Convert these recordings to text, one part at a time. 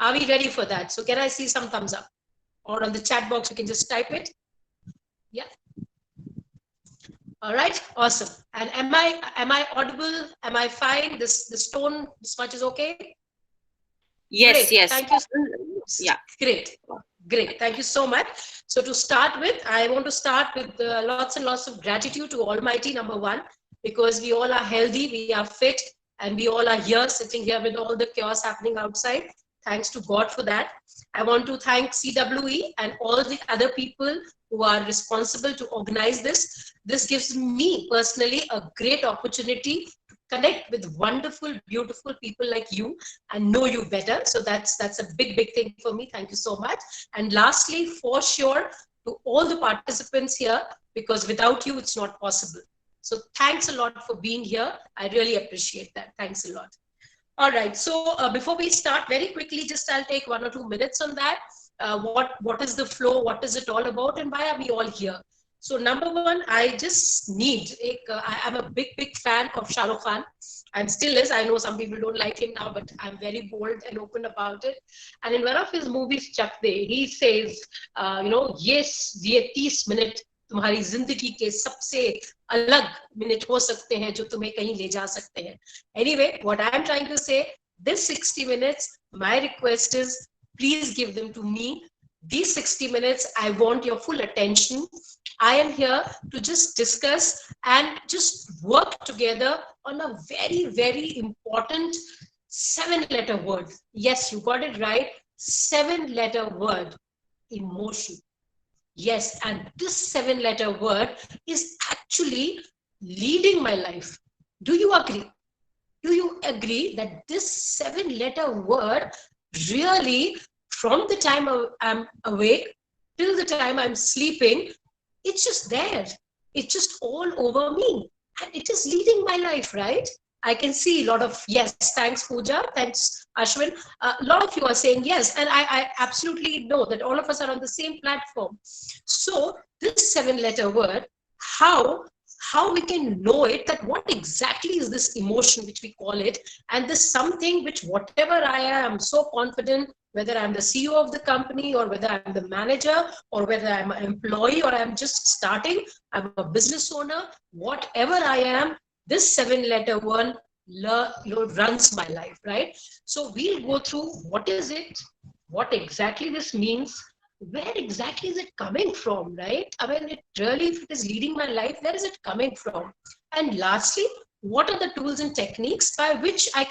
Are we ready for that? So can I see some thumbs up? Or on the chat box, you can just type it. Yeah. All right, awesome. And am I audible? Am I fine? This tone, this much is okay? Yes, Great. yes. Thank you. Yeah. Great. Great. Thank you so much. So to start with, I want to start with lots and lots of gratitude to Almighty, number one, because we all are healthy, we are fit, and we all are here, sitting here with all the chaos happening outside. Thanks to God for that. I want to thank CWE and all the other people who are responsible to organize this. This gives me personally a great opportunity to connect with wonderful, beautiful people like you and know you better. So that's a big thing for me. Thank you so much. And lastly, for sure, to all the participants here, because without you, it's not possible. So thanks a lot for being here. I really appreciate that. Thanks a lot. All right. So before we start, very quickly, just I'll take 1 or 2 minutes on that. What is the flow? What is it all about? And why are we all here? So number one, I just need, I'm a big fan of Shah Rukh Khan. And still is. I know some people don't like him now, but I'm very bold and open about it. And in one of his movies, Chak De, he says, yes, ये 30 minute तुम्हारी जिंदगी के सबसे अलग minute हो सकते हैं जो तुम्हें कहीं ले जा सकते हैं. Anyway, what I'm trying to say, this 60 minutes, my request is, please give them to me. These 60 minutes, I want your full attention. I am here to just discuss and just work together on a very important 7-letter word. Yes, you got it right. 7-letter word, emotion. Yes, and this 7-letter word is actually leading my life. Do you agree? Do you agree that this 7-letter word really, from the time I'm awake till the time I'm sleeping, it's just there. It's just all over me. And it is leading my life, right? I can see a lot of yes. Thanks, Pooja. Thanks, Ashwin. A lot of you are saying yes. And I absolutely know that all of us are on the same platform. So this 7-letter word, how we can know it, that what exactly is this emotion which we call it, and this something which whatever I am so confident, whether I'm the CEO of the company or whether I'm the manager or whether I'm an employee or I'm just starting, I'm a business owner, whatever I am, this 7-letter one runs my life, right? So we'll go through what is it, what exactly this means, where exactly is it coming from, right? I mean, it really, if it is leading my life, where is it coming from? And lastly, what are the tools and techniques by which I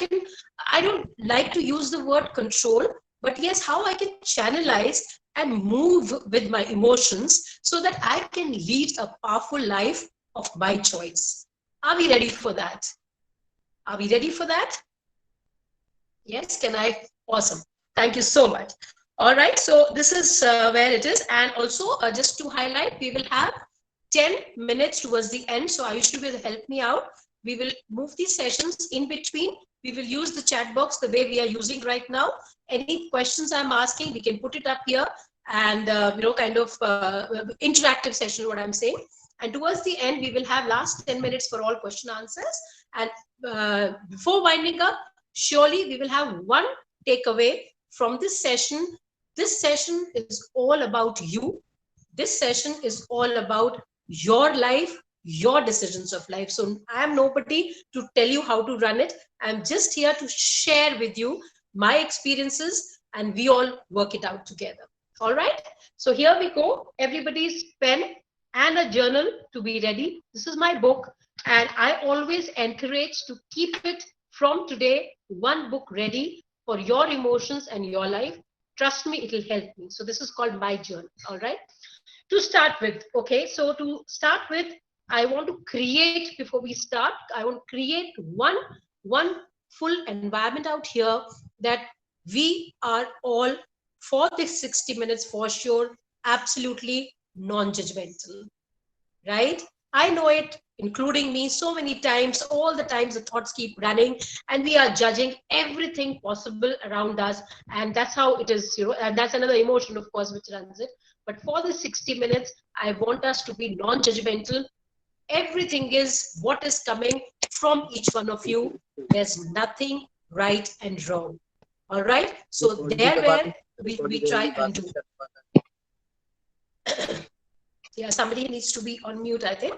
don't like to use the word control, but yes, how I can channelize and move with my emotions so that I can lead a powerful life of my choice. Are we ready for that? Are we ready for that? Yes, can I? Awesome. Thank you so much. All right, so this is where it is. And also, just to highlight, we will have 10 minutes towards the end. So Ayush will help me out. We will move these sessions in between. We will use the chat box the way we are using right now. Any questions I'm asking, we can put it up here and, kind of interactive session, what I'm saying. And towards the end, we will have last 10 minutes for all question answers. And before winding up, surely we will have one takeaway from this session. This session is all about you. This session is all about your life, your decisions of life. So I am nobody to tell you how to run it. I'm just here to share with you my experiences and we all work it out together. All right. So here we go. Everybody's pen and a journal to be ready. This is my book. And I always encourage to keep it from today, one book ready for your emotions and your life. Trust me, it will help me. So this is called my journal. All right. To start with, okay. So to start with, I want to create, before we start, I want to create one full environment out here that we are all, for this 60 minutes for sure, absolutely non-judgmental, right? I know it, including me, so many times, all the times the thoughts keep running and we are judging everything possible around us. And that's how it is, and that's another emotion, of course, which runs it. But for the 60 minutes, I want us to be non-judgmental. Everything is what is coming from each one of you. There's nothing right and wrong. All right. So there where we try and do. Yeah, somebody needs to be on mute, I think.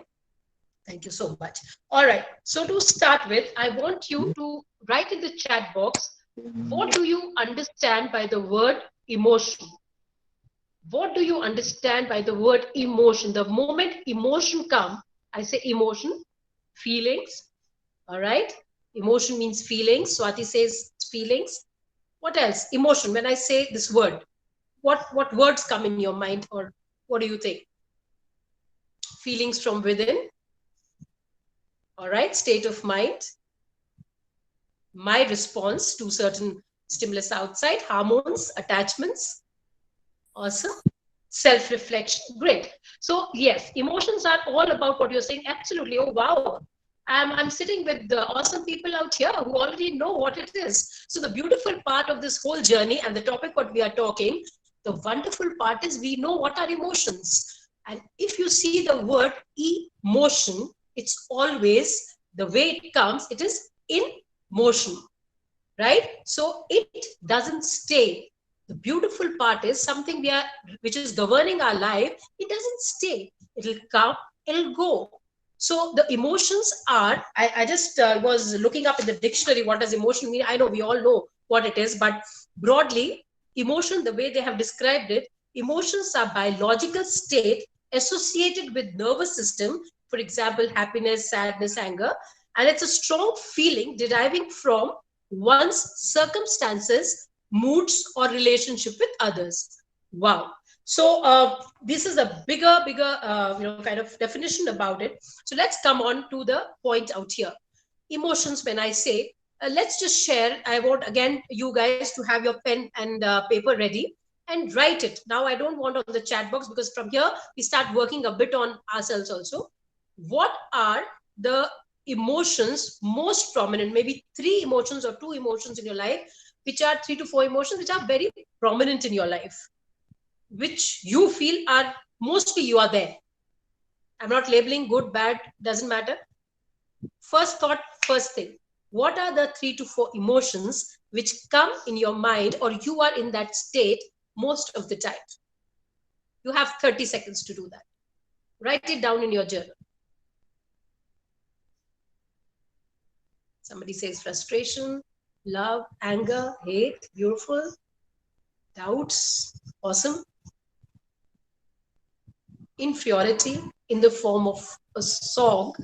Thank you so much. All right. So to start with, I want you to write in the chat box, what do you understand by the word emotion? What do you understand by the word emotion? The moment emotion comes, I say emotion, feelings. All right. Emotion means feelings. Swati says feelings. What else? Emotion. When I say this word, what words come in your mind, or what do you think? Feelings from within. All right. State of mind. My response to certain stimulus outside. Hormones, attachments. Awesome. Self-reflection. Great. So yes, emotions are all about what you're saying. Absolutely. Oh wow. I'm sitting with the awesome people out here who already know what it is. So the beautiful part of this whole journey and the topic what we are talking, the wonderful part is we know what are emotions. And if you see the word emotion, it's always the way it comes, it is in motion, right? So it doesn't stay. The beautiful part is something which is governing our life, it doesn't stay. It'll come, it'll go. So the emotions are, I just was looking up in the dictionary, what does emotion mean? I know we all know what it is, but broadly, emotion, the way they have described it, emotions are biological state associated with nervous system, for example, happiness, sadness, anger, and it's a strong feeling deriving from one's circumstances, moods, or relationship with others. Wow. So this is a bigger kind of definition about it. So let's come on to the point out here. Emotions, when I say, let's just share. I want again you guys to have your pen and paper ready and write it. Now I don't want on the chat box because from here we start working a bit on ourselves also. What are the emotions most prominent, maybe 3 emotions or 2 emotions in your life, which are 3 to 4 emotions which are very prominent in your life, which you feel are mostly you are there. I'm not labeling good, bad, doesn't matter. First thought, first thing, what are the 3 to 4 emotions which come in your mind or you are in that state most of the time? You have 30 seconds to do that. Write it down in your journal. Somebody says frustration, love, anger, hate, beautiful, doubts, awesome. Inferiority in the form of a song.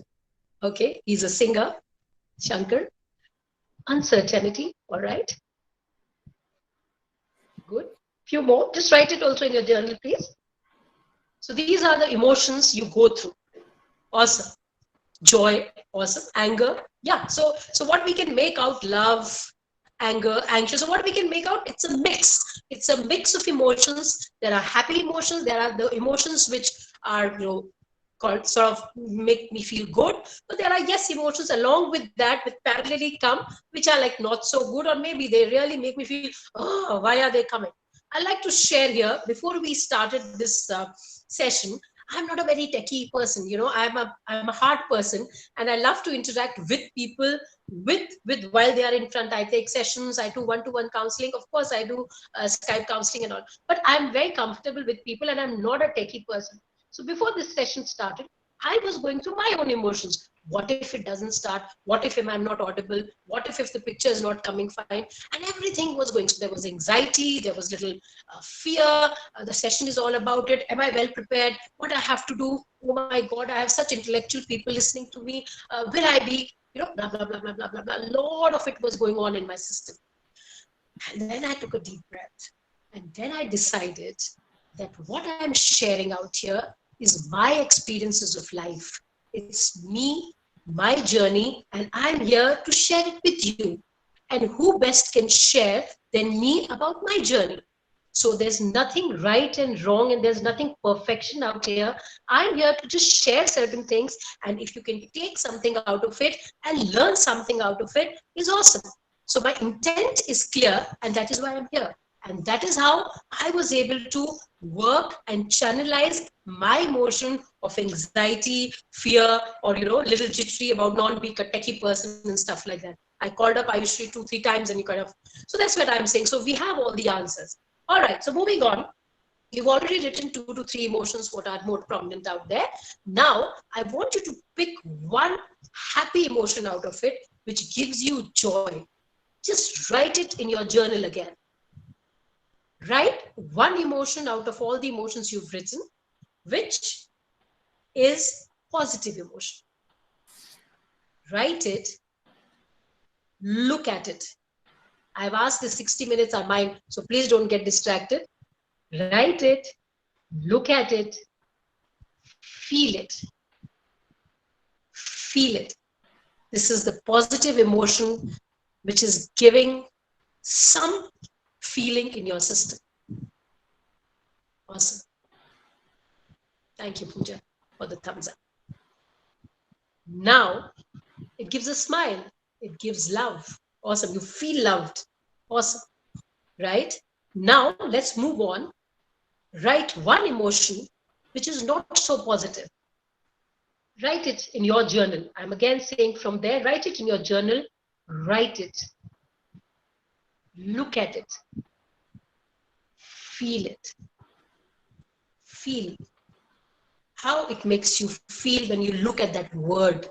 Okay, he's a singer, Shankar. Uncertainty, all right. Good. Few more. Just write it also in your journal, please. So these are the emotions you go through. Awesome. Joy, awesome. Anger, yeah. So what we can make out, love, anger, anxious. So what we can make out, it's a mix. It's a mix of emotions. There are happy emotions. There are the emotions which are, called sort of make me feel good. But there are, yes, emotions along with that, with parallelly come, which are like not so good, or maybe they really make me feel, oh, why are they coming? I like to share here, before we started this session, I'm not a very techie person, I'm a hard person, and I love to interact with people with while they are in front. I take sessions, I do one-to-one counseling, of course I do Skype counseling and all, but I'm very comfortable with people and I'm not a techie person. So before this session started, I was going through my own emotions. What if it doesn't start? What if I'm not audible? What if the picture is not coming fine? And everything was going. So there was anxiety, there was little fear. The session is all about it. Am I well prepared? What I have to do? Oh my God, I have such intellectual people listening to me. Will I be, blah, blah, blah, blah, blah, blah, blah. A lot of it was going on in my system. And then I took a deep breath. And then I decided that what I'm sharing out here is my experiences of life. It's me, my journey, and I'm here to share it with you. And who best can share than me about my journey? So there's nothing right and wrong, and there's nothing perfection out here. I'm here to just share certain things, and if you can take something out of it and learn something out of it, is awesome. So my intent is clear, and that is why I'm here. And that is how I was able to work and channelize my emotion of anxiety, fear, or little jittery about not being a techie person and stuff like that. I called up Ayushri 2-3 times and you kind of, so that's what I'm saying. So we have all the answers. All right, so moving on. You've already written 2 to 3 emotions what are more prominent out there. Now, I want you to pick one happy emotion out of it, which gives you joy. Just write it in your journal again. Write one emotion out of all the emotions you've written, which is positive emotion. Write it, look at it. I've asked the 60 minutes are mine, so please don't get distracted. Write it, look at it, feel it. Feel it. This is the positive emotion which is giving some feeling in your system. Awesome. Thank you, Pooja, for the thumbs up. Now, it gives a smile. It gives love. Awesome. You feel loved. Awesome. Right? Now, let's move on. Write one emotion which is not so positive. Write it in your journal. I'm again saying from there, write it in your journal. Write it. Look at it. Feel it. Feel how it makes you feel when you look at that word,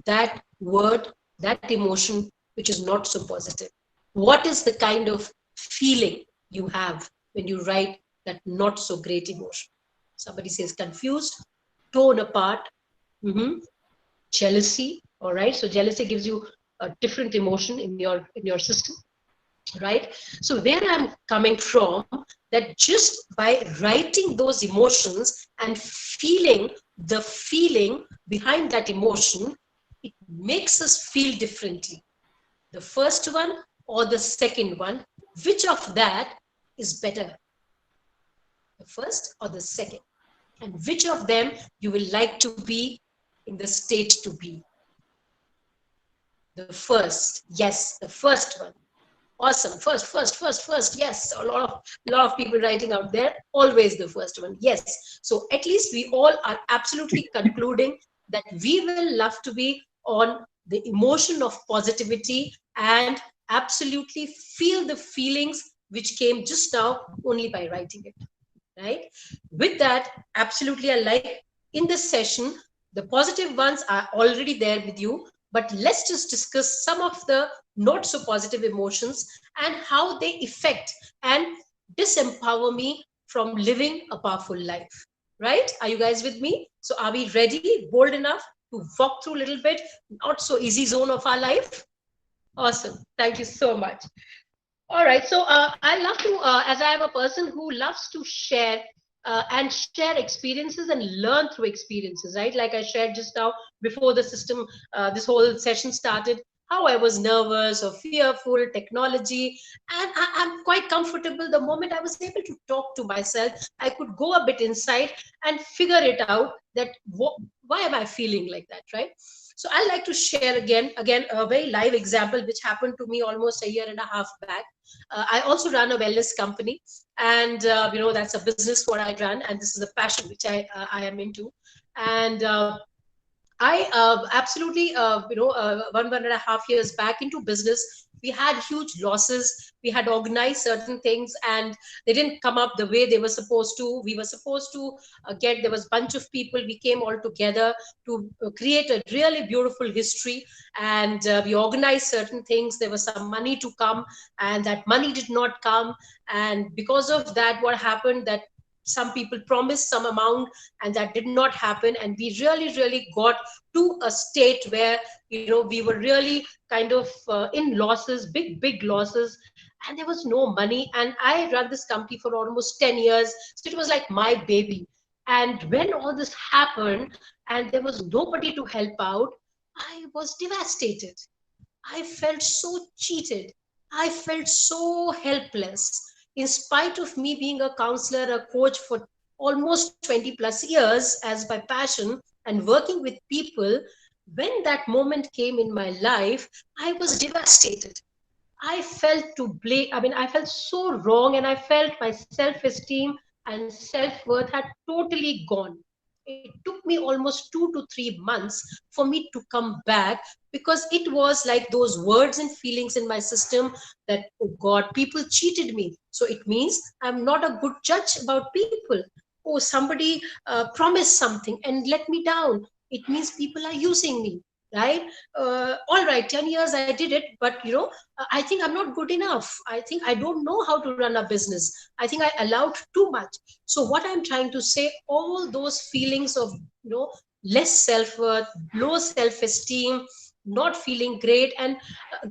that emotion which is not so positive. What is the kind of feeling you have when you write that not so great emotion? Somebody says confused, torn apart, jealousy. All right, so jealousy gives you a different emotion in your system, right? So where I'm coming from, that just by writing those emotions and feeling the feeling behind that emotion, it makes us feel differently. The first one or the second one, which of that is better? The first or the second? And which of them you will like to be in the state to be? The first, yes, the first one. Awesome. First. Yes. A lot of people writing out there. Always the first one. Yes. So at least we all are absolutely concluding that we will love to be on the emotion of positivity and absolutely feel the feelings which came just now only by writing it. Right? With that, absolutely, I like in this session, the positive ones are already there with you, but let's just discuss some of the not so positive emotions and how they affect and disempower me from living a powerful life. Right? Are you guys with me? So are we ready, bold enough to walk through a little bit not so easy zone of our life? Awesome. Thank you so much. All right. So I love to, as I am a person who loves to share and share experiences and learn through experiences, right? Like I shared just now before the system, this whole session started, how I was nervous or fearful, technology, and I'm quite comfortable. The moment I was able to talk to myself, I could go a bit inside and figure it out that why am I feeling like that, right? So I like to share again a very live example which happened to me almost a year and a half back. I also run a wellness company, and that's a business what I run, and this is a passion which I am into, and I absolutely, 1.5 years back into business, we had huge losses. We had organized certain things and they didn't come up the way they were supposed to. We were supposed to there was a bunch of people. We came all together to create a really beautiful history, and we organized certain things. There was some money to come and that money did not come. And because of that, what happened that some people promised some amount and that did not happen, and we really got to a state where we were really kind of in losses, big losses, and there was no money. And I run this company for almost 10 years, so it was like my baby. And when all this happened and there was nobody to help out, I was devastated. I felt so cheated. I felt so helpless. In spite of me being a counselor, a coach for almost 20 plus years as my passion and working with people, when that moment came in my life, I was devastated. I felt to blame. I mean, I felt so wrong, and I felt my self esteem and self worth had totally gone. it took me almost 2 to 3 months for me to come back, because it was like those words and feelings in my system that, oh God, people cheated me. So it means I'm not a good judge about people. Oh, somebody promised something and let me down. It means people are using me, right? All right, 10 years I did it, but I think I'm not good enough. I think I don't know how to run a business. I think I allowed too much. So what I'm trying to say, all those feelings of less self-worth, low self-esteem, not feeling great, and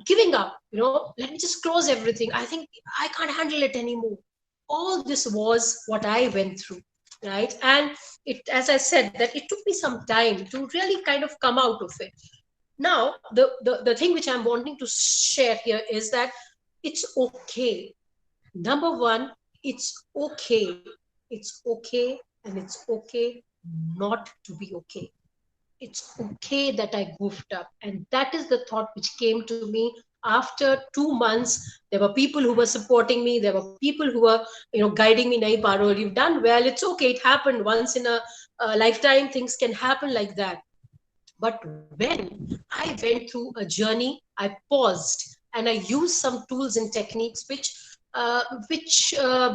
giving up, let me just close everything. I think I can't handle it anymore. All this was what I went through, right? And it, as I said, that it took me some time to really kind of come out of it. Now, the thing which I'm wanting to share here is that it's okay. Number one, it's okay. It's okay, and it's okay not to be okay. It's okay that I goofed up. And that is the thought which came to me after 2 months. There were people who were supporting me. There were people who were, guiding me. Nahi, Parul, you've done well. It's okay. It happened once in a lifetime. Things can happen like that. But when I went through a journey, I paused and I used some tools and techniques which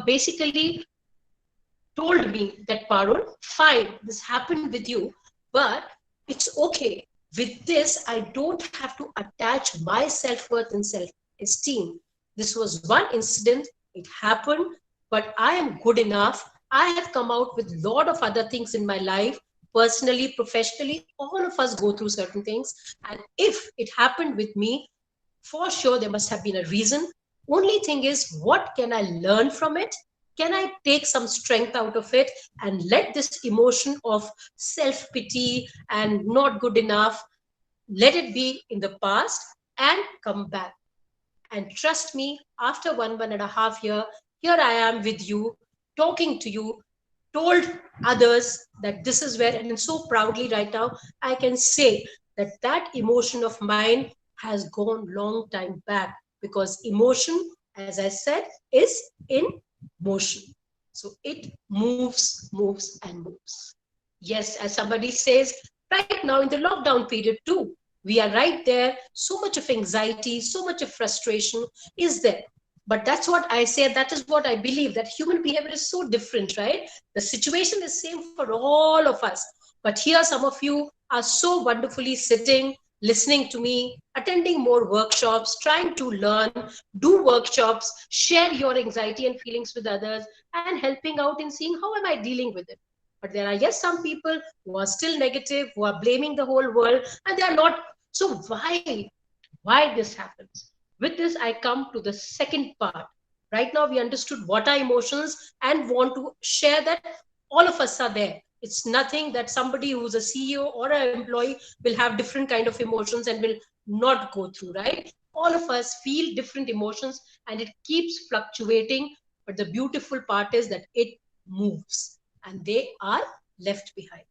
basically told me that, Parul, fine, this happened with you, but it's okay. With this, I don't have to attach my self-worth and self-esteem. This was one incident, it happened, but I am good enough. I have come out with a lot of other things in my life, personally, professionally. All of us go through certain things. And if it happened with me, for sure there must have been a reason. Only thing is, what can I learn from it? Can I take some strength out of it and let this emotion of self pity and not good enough, let it be in the past and come back? And trust me, after 1.5 year, here I am with you, talking to you, told others that this is where, and so proudly right now, I can say that that emotion of mine has gone long time back, because emotion, as I said, is in motion. So it moves and moves. Yes, as somebody says, right now in the lockdown period too, we are right there. So much of anxiety, so much of frustration is there. But that's what I say, that is what I believe, that human behavior is so different, right? The situation is same for all of us. But here some of you are so wonderfully sitting, listening to me, attending more workshops, trying to learn, do workshops, share your anxiety and feelings with others, and helping out in seeing how am I dealing with it. But there are, yes, some people who are still negative, who are blaming the whole world, and they are not. So why this happens? With this, I come to the second part. Right now, we understood what are emotions and want to share that all of us are there. It's nothing that somebody who's a CEO or an employee will have different kind of emotions and will not go through, right? All of us feel different emotions and it keeps fluctuating. But the beautiful part is that it moves and they are left behind.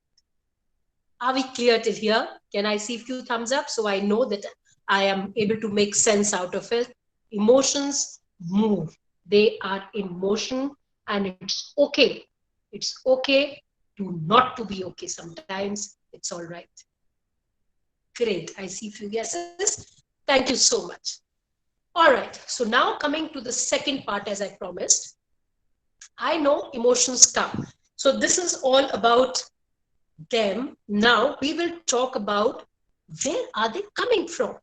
Are we clear till here? Can I see a few thumbs up so I know that I am able to make sense out of it? Emotions move. They are in motion, and it's okay. It's okay to not to be okay sometimes. It's all right. Great. I see a few yeses. Thank you so much. All right. So now coming to the second part, as I promised. I know emotions come. So this is all about them. Now we will talk about where are they coming from.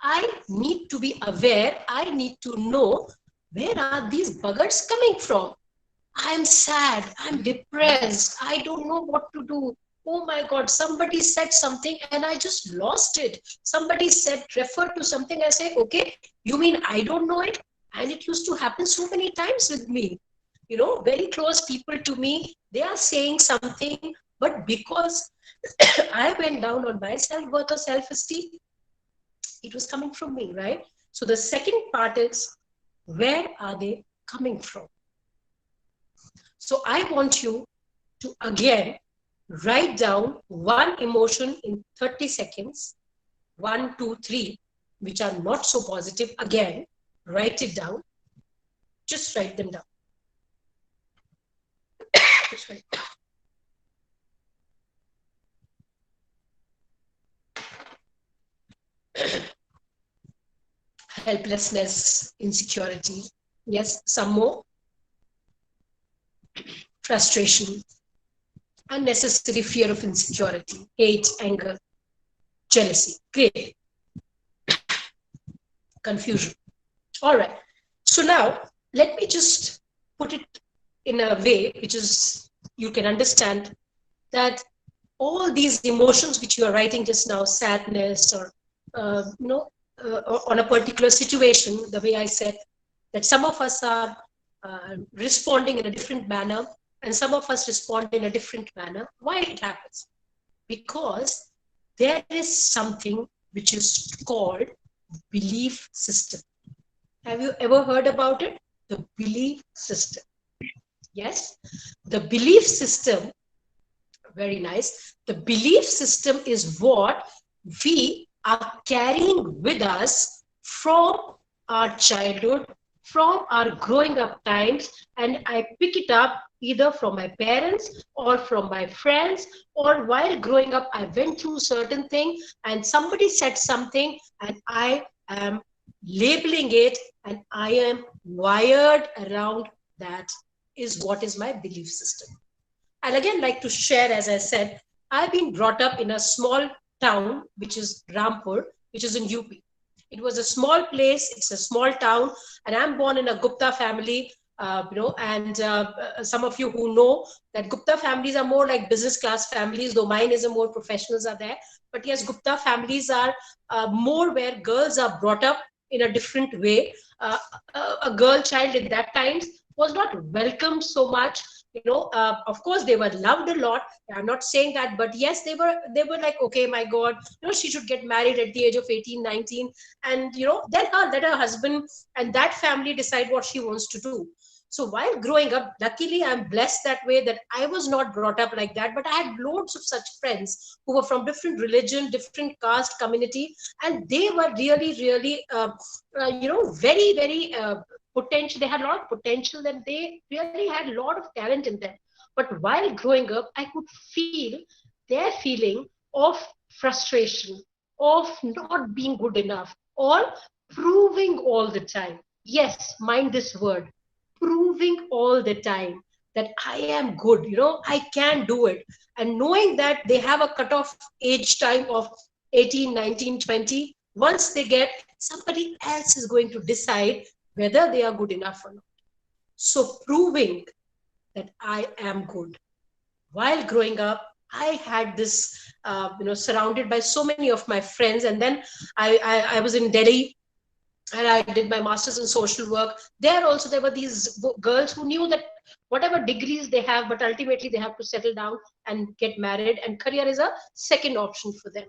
I need to be aware. I need to know, where are these buggers coming from. I'm sad, I'm depressed, I don't know what to do. Oh my God, somebody said something and I just lost it. Somebody said, refer to something. I say, okay, you mean I don't know it? And it used to happen so many times with me. Very close people to me, they are saying something, but because I went down on my self-worth or self-esteem, it was coming from me, right? So the second part is, where are they coming from? So I want you to again write down one emotion in 30 seconds, 1, 2, 3, which are not so positive. Again, write it down. Just write them down. Just write it down. helplessness, insecurity. Yes, some more. Frustration, unnecessary fear of insecurity, hate, anger, jealousy. Great. Confusion. All right. So now let me just put it in a way which is you can understand that all these emotions which you are writing just now, sadness or on a particular situation, the way I said that some of us are responding in a different manner and some of us respond in a different manner. Why it happens? Because there is something which is called belief system. Have you ever heard about it? The belief system. Yes, the belief system, very nice. The belief system is what we are carrying with us from our childhood, from our growing up times, and I pick it up either from my parents or from my friends, or while growing up, I went through certain thing and somebody said something and I am labeling it and I am wired around that is what is my belief system. I'll again like to share, as I said, I've been brought up in a small town, which is Rampur, which is in UP. It was a small place, it's a small town, and I'm born in a Gupta family, and some of you who know that Gupta families are more like business class families, though mine is a more professionals are there. But yes, Gupta families are more where girls are brought up in a different way. A girl child in that times was not welcomed so much. Of course they were loved a lot. I'm not saying that, but yes, they were like, okay, my God, she should get married at the age of 18, 19, and then let her husband and that family decide what she wants to do. So while growing up, luckily I'm blessed that way that I was not brought up like that, but I had loads of such friends who were from different religion, different caste, community, and they were really, really, very, very potential. They had a lot of potential and they really had a lot of talent in them. But while growing up, I could feel their feeling of frustration, of not being good enough, or proving all the time. Yes, mind this word, proving all the time that I am good, I can do it. And knowing that they have a cutoff age time of 18, 19, 20, once they get, somebody else is going to decide whether they are good enough or not. So proving that I am good. While growing up, I had this, surrounded by so many of my friends. And then I was in Delhi and I did my master's in social work. There also, there were these girls who knew that whatever degrees they have, but ultimately they have to settle down and get married, and career is a second option for them.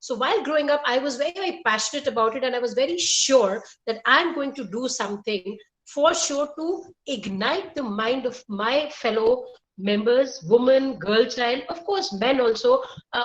So while growing up, I was very, very passionate about it, and I was very sure that I'm going to do something for sure to ignite the mind of my fellow members, woman, girl child, of course, men also,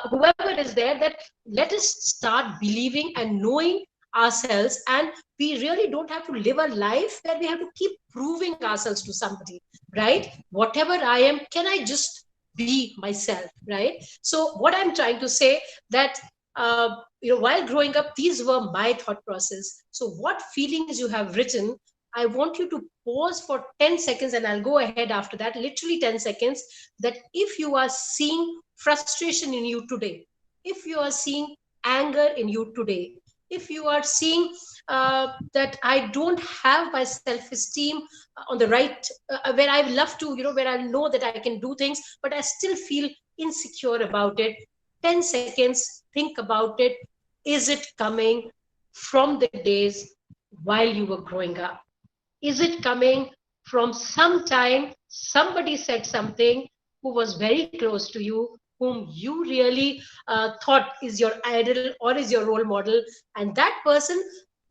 whoever is there, that let us start believing and knowing ourselves, and we really don't have to live a life where we have to keep proving ourselves to somebody, right? Whatever I am, can I just be myself, right? So what I'm trying to say that while growing up, these were my thought process. So what feelings you have written, I want you to pause for 10 seconds, and I'll go ahead after that, literally 10 seconds, that if you are seeing frustration in you today, if you are seeing anger in you today, if you are seeing that I don't have my self-esteem on the right, where I love to, where I know that I can do things, but I still feel insecure about it. 10 seconds, think about it. Is it coming from the days while you were growing up? Is it coming from some time somebody said something who was very close to you, whom you really thought is your idol or is your role model, and that person,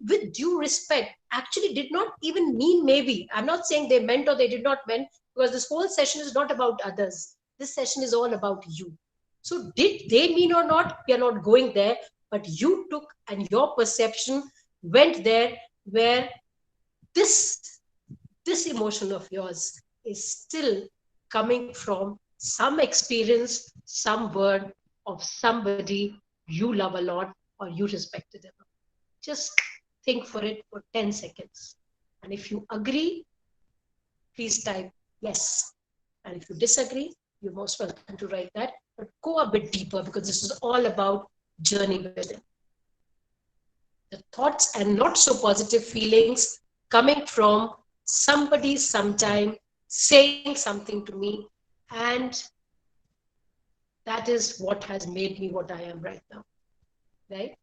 with due respect, actually did not even mean maybe. I'm not saying they meant or they did not mean, because this whole session is not about others. This session is all about you. So did they mean or not? We are not going there, but you took and your perception went there, where this this emotion of yours is still coming from some experience, some word of somebody you love a lot or you respected them. Just think for it for 10 seconds. And if you agree, please type yes. And if you disagree, you're most welcome to write that. But go a bit deeper, because this is all about journey within. The thoughts and not so positive feelings coming from somebody sometime saying something to me, and that is what has made me what I am right now. Right?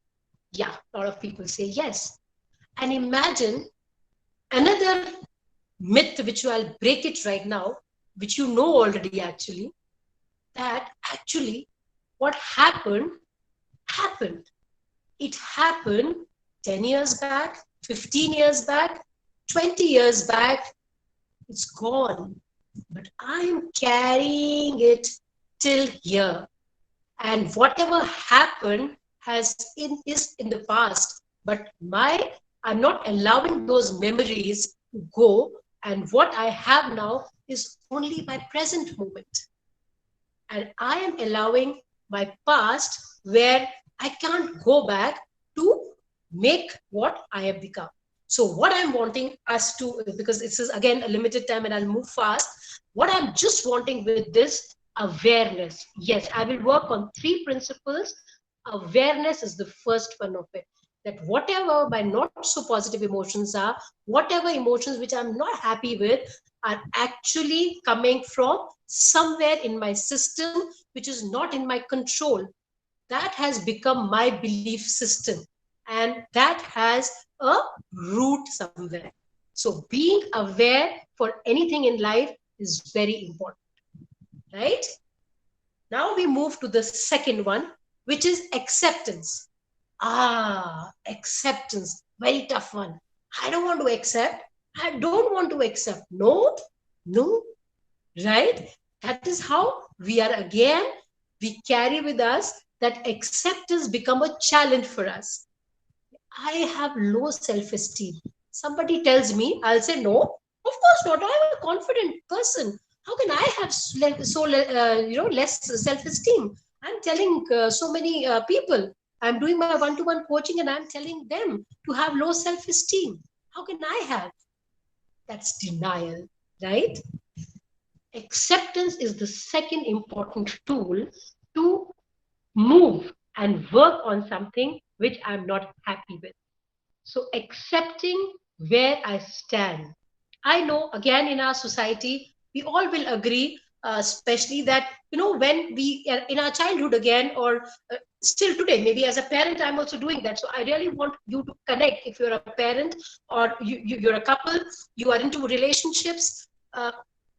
Yeah, a lot of people say yes. And imagine another myth, which I'll break it right now, which you know already actually, that actually what happened, happened. It happened 10 years back, 15 years back, 20 years back. It's gone. But I'm carrying it till here. And whatever happened is in the past. But I'm not allowing those memories to go. And what I have now is only my present moment. And I am allowing my past, where I can't go back to make what I have become. So what I'm wanting us to, because this is again a limited time and I'll move fast, what I'm just wanting with this awareness. Yes, I will work on 3 principles. Awareness is the first one of it. That whatever my not so positive emotions are, whatever emotions which I'm not happy with, are actually coming from somewhere in my system, which is not in my control. That has become my belief system, and that has a root somewhere. So being aware for anything in life is very important, right? Now we move to the second one, which is acceptance. Acceptance, very tough one. I don't want to accept. I don't want to accept. No, right? That is how we are again, we carry with us that acceptance become a challenge for us. I have low self-esteem. Somebody tells me, I'll say, no, of course not. I'm a confident person. How can I have less self-esteem? I'm telling so many people, I'm doing my one-to-one coaching and I'm telling them to have low self-esteem. How can I have? That's denial, right? Acceptance is the second important tool to move and work on something which I'm not happy with. So accepting where I stand. I know again in our society, we all will agree, especially that, when we are in our childhood again, or still today, maybe as a parent, I'm also doing that. So I really want you to connect. If you're a parent, or you're a couple, you are into relationships,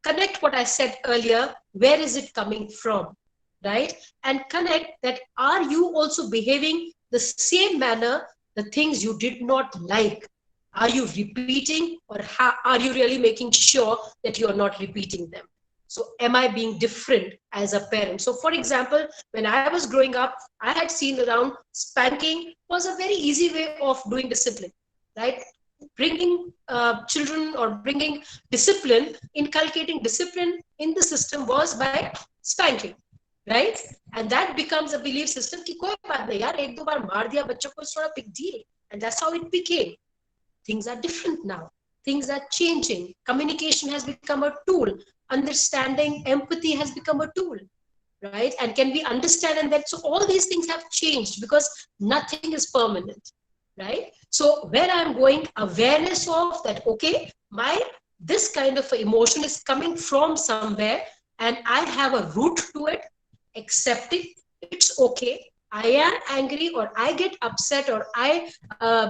connect what I said earlier. Where is it coming from? Right? And connect that, are you also behaving the same manner, the things you did not like? Are you repeating, or are you really making sure that you are not repeating them? So am I being different as a parent? So for example, when I was growing up, I had seen around spanking was a very easy way of doing discipline, right? Bringing children, or bringing discipline, inculcating discipline in the system was by spanking, right? And that becomes a belief system ki koi baat nahi yaar, ek do baar maar diya bachcho ko, it's not a big deal. And that's how it became. Things are different now. Things are changing. Communication has become a tool. Understanding, empathy has become a tool, right? And can we understand? And that, so all these things have changed, because nothing is permanent, right? So where I'm going, awareness of that, okay, this kind of emotion is coming from somewhere, and I have a root to it. Accepting it's okay. I am angry, or I get upset, or I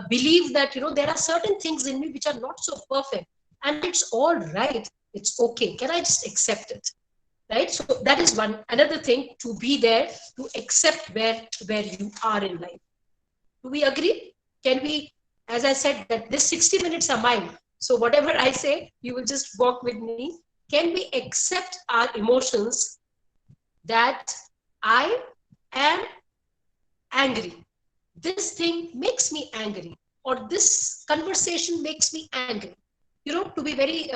believe that, there are certain things in me which are not so perfect, and it's all right. It's okay. Can I just accept it? Right? So that is one. Another thing, to be there, to accept where you are in life. Do we agree? Can we, as I said, that this 60 minutes are mine. So whatever I say, you will just walk with me. Can we accept our emotions, that I am angry? This thing makes me angry, or this conversation makes me angry. To be very,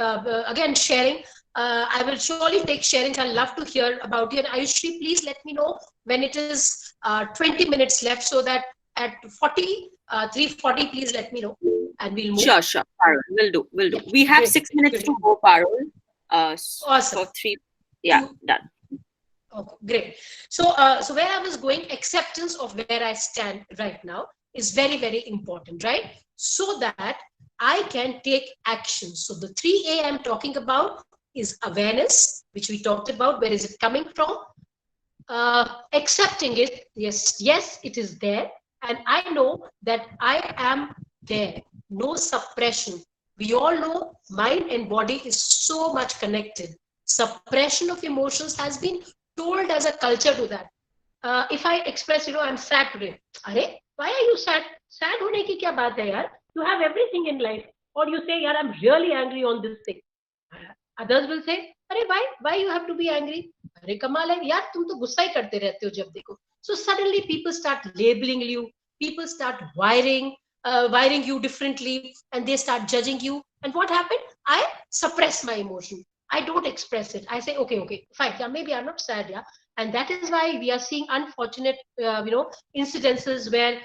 again, sharing, I will surely take sharing. I'll love to hear about you. And Ayushri, please let me know when it is 20 minutes left, so that at 40, 3:40, please let me know, and we'll move. Sure, Parul. Will do. Yeah, We have great, 6 minutes great, to go, Parul. awesome. For three. Yeah, done. Okay, great. So where I was going, acceptance of where I stand right now is very, very important, right? So that I can take action. So the 3A I'm talking about is awareness, which we talked about. Where is it coming from? Accepting it. Yes, it is there. And I know that I am there. No suppression. We all know mind and body is so much connected. Suppression of emotions has been told as a culture to that. If I express, I'm sad today. Are, why are you sad? Sad hone ki kya baat hai yaar? You have everything in life. Or you say, yaar, I'm really angry on this thing. Others will say, अरे why you have to be angry? अरे कमाल है यार, तुम तो गुस्सा ही करते रहते हो जब देखो. So suddenly people start labeling you, people start wiring you differently, and they start judging you. And what happened? I suppress my emotion. I don't express it. I say, okay, fine, yeah, maybe I'm not sad, yeah. And that is why we are seeing unfortunate, incidences where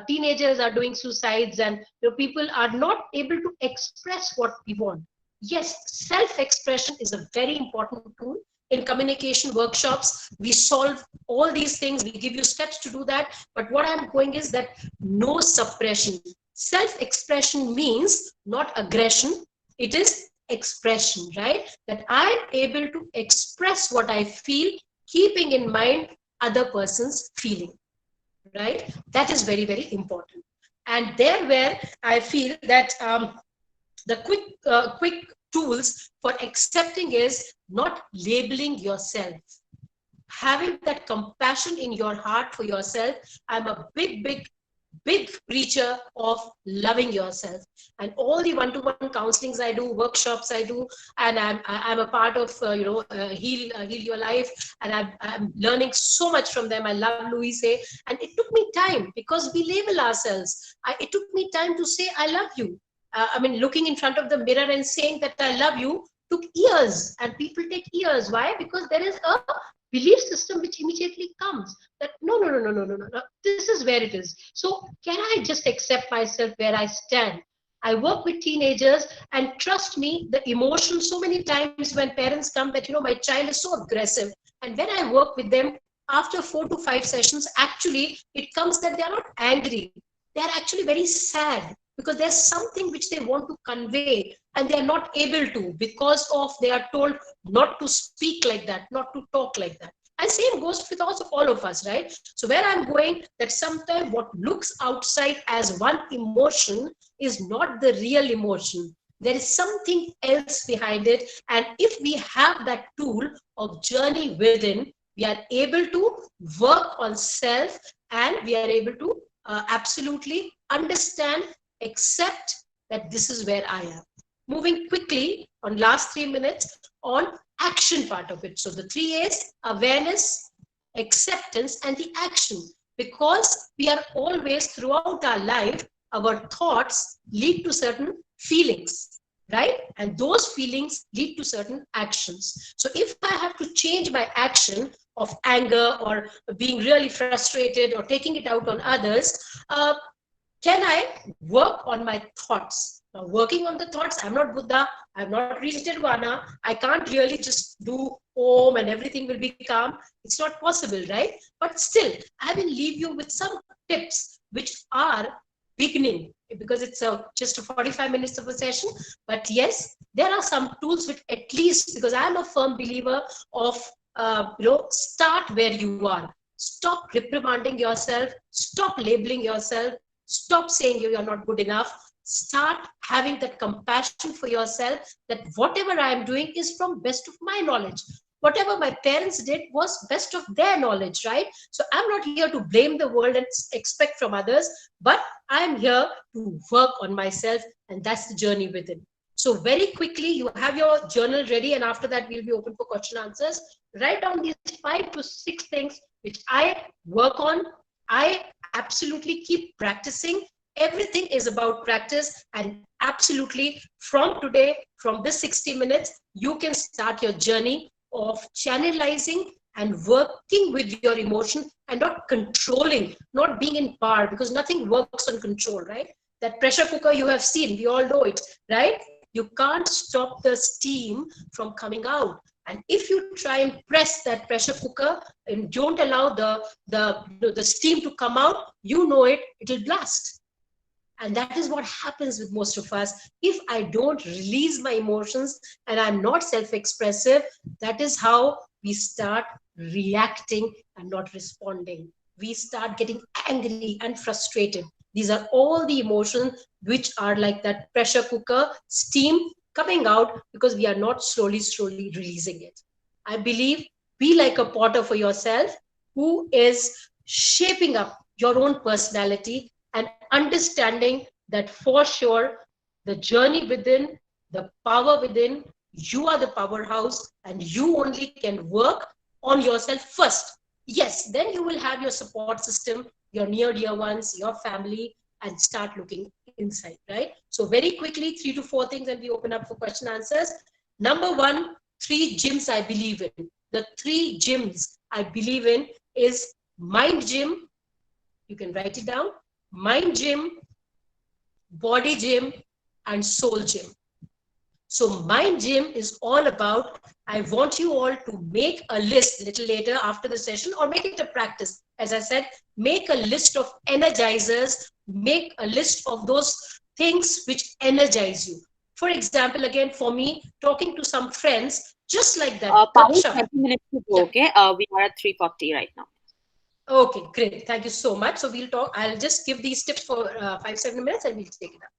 teenagers are doing suicides, and people are not able to express what we want. Yes, self-expression is a very important tool. In communication workshops, we solve all these things. We give you steps to do that. But what I'm going is that no suppression. Self-expression means not aggression. It is expression, right? That I'm able to express what I feel, keeping in mind other person's feeling, right? That is very, very important. And there where I feel that the quick tools for accepting is not labeling yourself, having that compassion in your heart for yourself. I'm a big preacher of loving yourself, and all the one-to-one counselings I do, workshops I do, and I'm a part of heal your life, and I'm learning so much from them. I love Louise, and it took me time because we label ourselves. It took me time to say I love you. Looking in front of the mirror and saying that I love you took years, and people take years. Why? Because there is a belief system which immediately comes that no, this is where it is. So can I just accept myself where I stand? I work with teenagers, and trust me, the emotion, so many times when parents come that my child is so aggressive, and when I work with them after 4 to 5 sessions, actually it comes that they are not angry, they are actually very sad, because there's something which they want to convey and they are not able to, because of they are told not to speak like that, not to talk like that. And same goes with also all of us, right? So where I'm going, that sometimes what looks outside as one emotion is not the real emotion. There is something else behind it. And if we have that tool of journey within, we are able to work on self, and we are able to absolutely understand, accept that this is where I am. Moving quickly on last 3 minutes on action part of it. So the 3A's: awareness, acceptance, and the action. Because we are always throughout our life, our thoughts lead to certain feelings, right? And those feelings lead to certain actions. So if I have to change my action of anger or being really frustrated or taking it out on others, can I work on my thoughts? Now, working on the thoughts, I'm not Buddha, I've not reached Nirvana, I can't really just do Om and everything will be calm. It's not possible, right? But still, I will leave you with some tips which are beginning, because it's just 45 minutes of a session. But yes, there are some tools which, at least, because I'm a firm believer of, start where you are. Stop reprimanding yourself, stop labeling yourself, stop saying you're not good enough. Start having that compassion for yourself, that whatever I am doing is from best of my knowledge. Whatever my parents did was best of their knowledge, right? So I'm not here to blame the world and expect from others, but I'm here to work on myself, and that's the journey within. So very quickly, you have your journal ready, and after that, we'll be open for question answers. Write down these 5 to 6 things which I work on. I absolutely keep practicing. Everything is about practice, and absolutely from today, from this 60 minutes, you can start your journey of channelizing and working with your emotion and not controlling, not being in power, because nothing works on control, right? That pressure cooker you have seen, we all know it, right? You can't stop the steam from coming out. And if you try and press that pressure cooker and don't allow the steam to come out, you know it, it'll blast. And that is what happens with most of us. If I don't release my emotions and I'm not self-expressive, that is how we start reacting and not responding. We start getting angry and frustrated. These are all the emotions which are like that pressure cooker steam coming out because we are not slowly releasing it. I believe be like a potter for yourself who is shaping up your own personality and understanding that for sure the journey within, the power within, you are the powerhouse and you only can work on yourself first. Yes, then you will have your support system, your near dear ones, your family, and start looking inside, right? So very quickly, 3 to 4 things, and we open up for question answers. Number one, 3 gyms I believe in. The 3 gyms I believe in is mind gym. You can write it down. Mind gym, body gym, and soul gym. So mind gym is all about, I want you all to make a list a little later after the session, or make it a practice. As I said, make a list of energizers, make a list of those things which energize you. For example, again, for me, talking to some friends, just like that, Parul, gupshup. 30 minutes to go, Yeah. okay? We are at 3:40 right now. Okay, great. Thank you so much. So we'll talk. I'll just give these tips for 5-7 minutes and we'll take it up.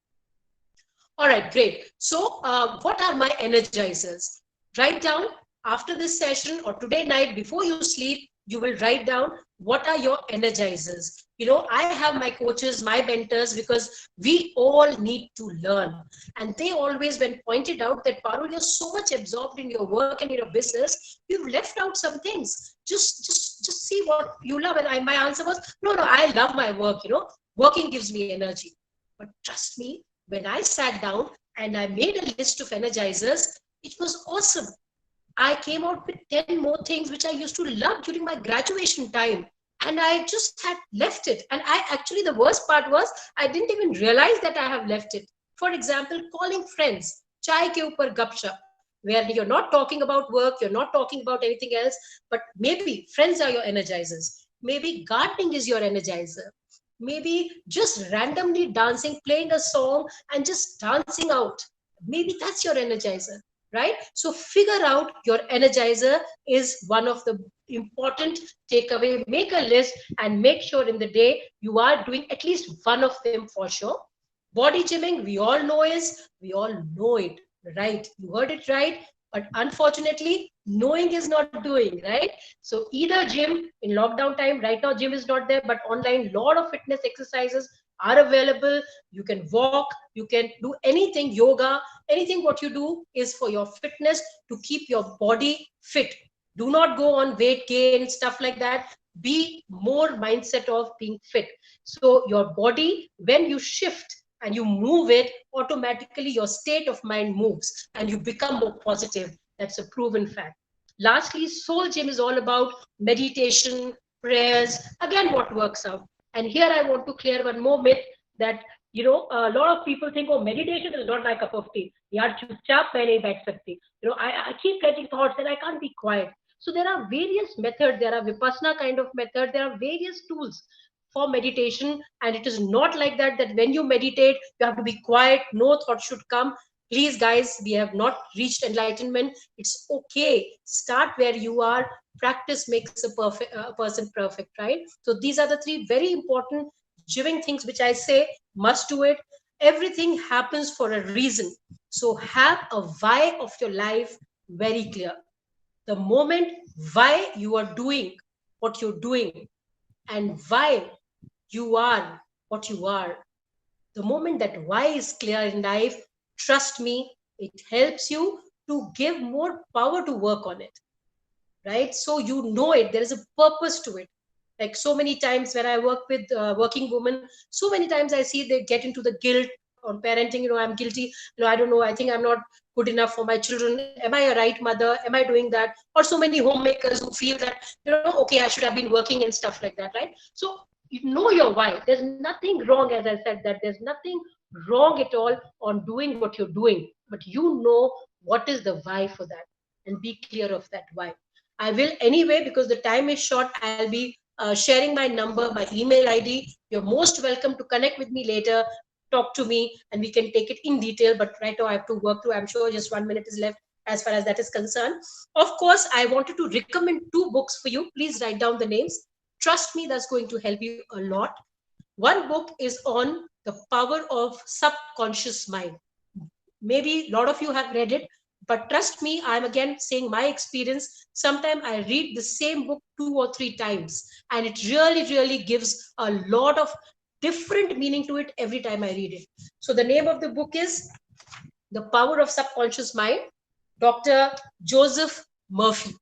All right, great. So what are my energizers? Write down after this session or today night before you sleep, you will write down what are your energizers. You know, I have my coaches, my mentors, because we all need to learn. And they always, when pointed out that, Parul, you're so much absorbed in your work and in your business, you've left out some things. Just see what you love. And my answer was, no, I love my work. You know, working gives me energy. But trust me, when I sat down and I made a list of energizers, it was awesome. I came out with 10 more things which I used to love during my graduation time. And I just had left it. And I actually, the worst part was, I didn't even realize that I have left it. For example, calling friends, chai ke upar gupshup, where you're not talking about work, you're not talking about anything else, but maybe friends are your energizers. Maybe gardening is your energizer. Maybe just randomly dancing, playing a song and just dancing out. Maybe that's your energizer, right? So figure out your energizer is one of the important takeaway. Make a list and make sure in the day you are doing at least one of them for sure. Body gymming, we all know it, right? You heard it right. But unfortunately, knowing is not doing, right? So either gym in lockdown time, right now gym is not there, but online, lot of fitness exercises are available. You can walk, you can do anything, yoga, anything what you do is for your fitness to keep your body fit. Do not go on weight gain, stuff like that. Be more mindset of being fit. So your body, when you shift and you move it, automatically your state of mind moves and you become more positive. That's a proven fact. Lastly, soul gym is all about meditation, prayers, again, what works out. And here I want to clear one more myth that, you know, a lot of people think, oh, meditation is not my cup of tea. Yaar, chupchap main nahi baith sakti. You know, I keep getting thoughts and I can't be quiet. So there are various methods. There are Vipassana kind of method. There are various tools for meditation, and it is not like that when you meditate you have to be quiet, no thought should come. Please guys, we have not reached enlightenment. It's okay, start where you are. Practice makes a person perfect, right? So these are the 3 very important giving things which I say must do it. Everything happens for a reason. So have a why of your life very clear. The moment why you are doing what you're doing and why you are what you are, the moment that why is clear in life, trust me, it helps you to give more power to work on it, right? So you know it, there is a purpose to it. Like so many times when I work with working women, so many times I see they get into the guilt, on parenting, I'm guilty. I don't know. I think I'm not good enough for my children. Am I a right mother? Am I doing that? Or so many homemakers who feel that, okay, I should have been working and stuff like that, right? So you know your why. There's nothing wrong, as I said, that there's nothing wrong at all on doing what you're doing, but you know what is the why for that, and be clear of that why. I will anyway, because the time is short, I'll be sharing my number, my email ID. You're most welcome to connect with me later, talk to me, and we can take it in detail. But right now I have to work through. I'm sure just 1 minute is left as far as that is concerned. Of course, I wanted to recommend 2 books for you. Please write down the names. Trust me, that's going to help you a lot. One book is on the power of subconscious mind. Maybe a lot of you have read it, but trust me, I'm again saying my experience. Sometimes I read the same book 2 or 3 times, and it really, really gives a lot of different meaning to it every time I read it. So the name of the book is The Power of Subconscious Mind, Dr. Joseph Murphy,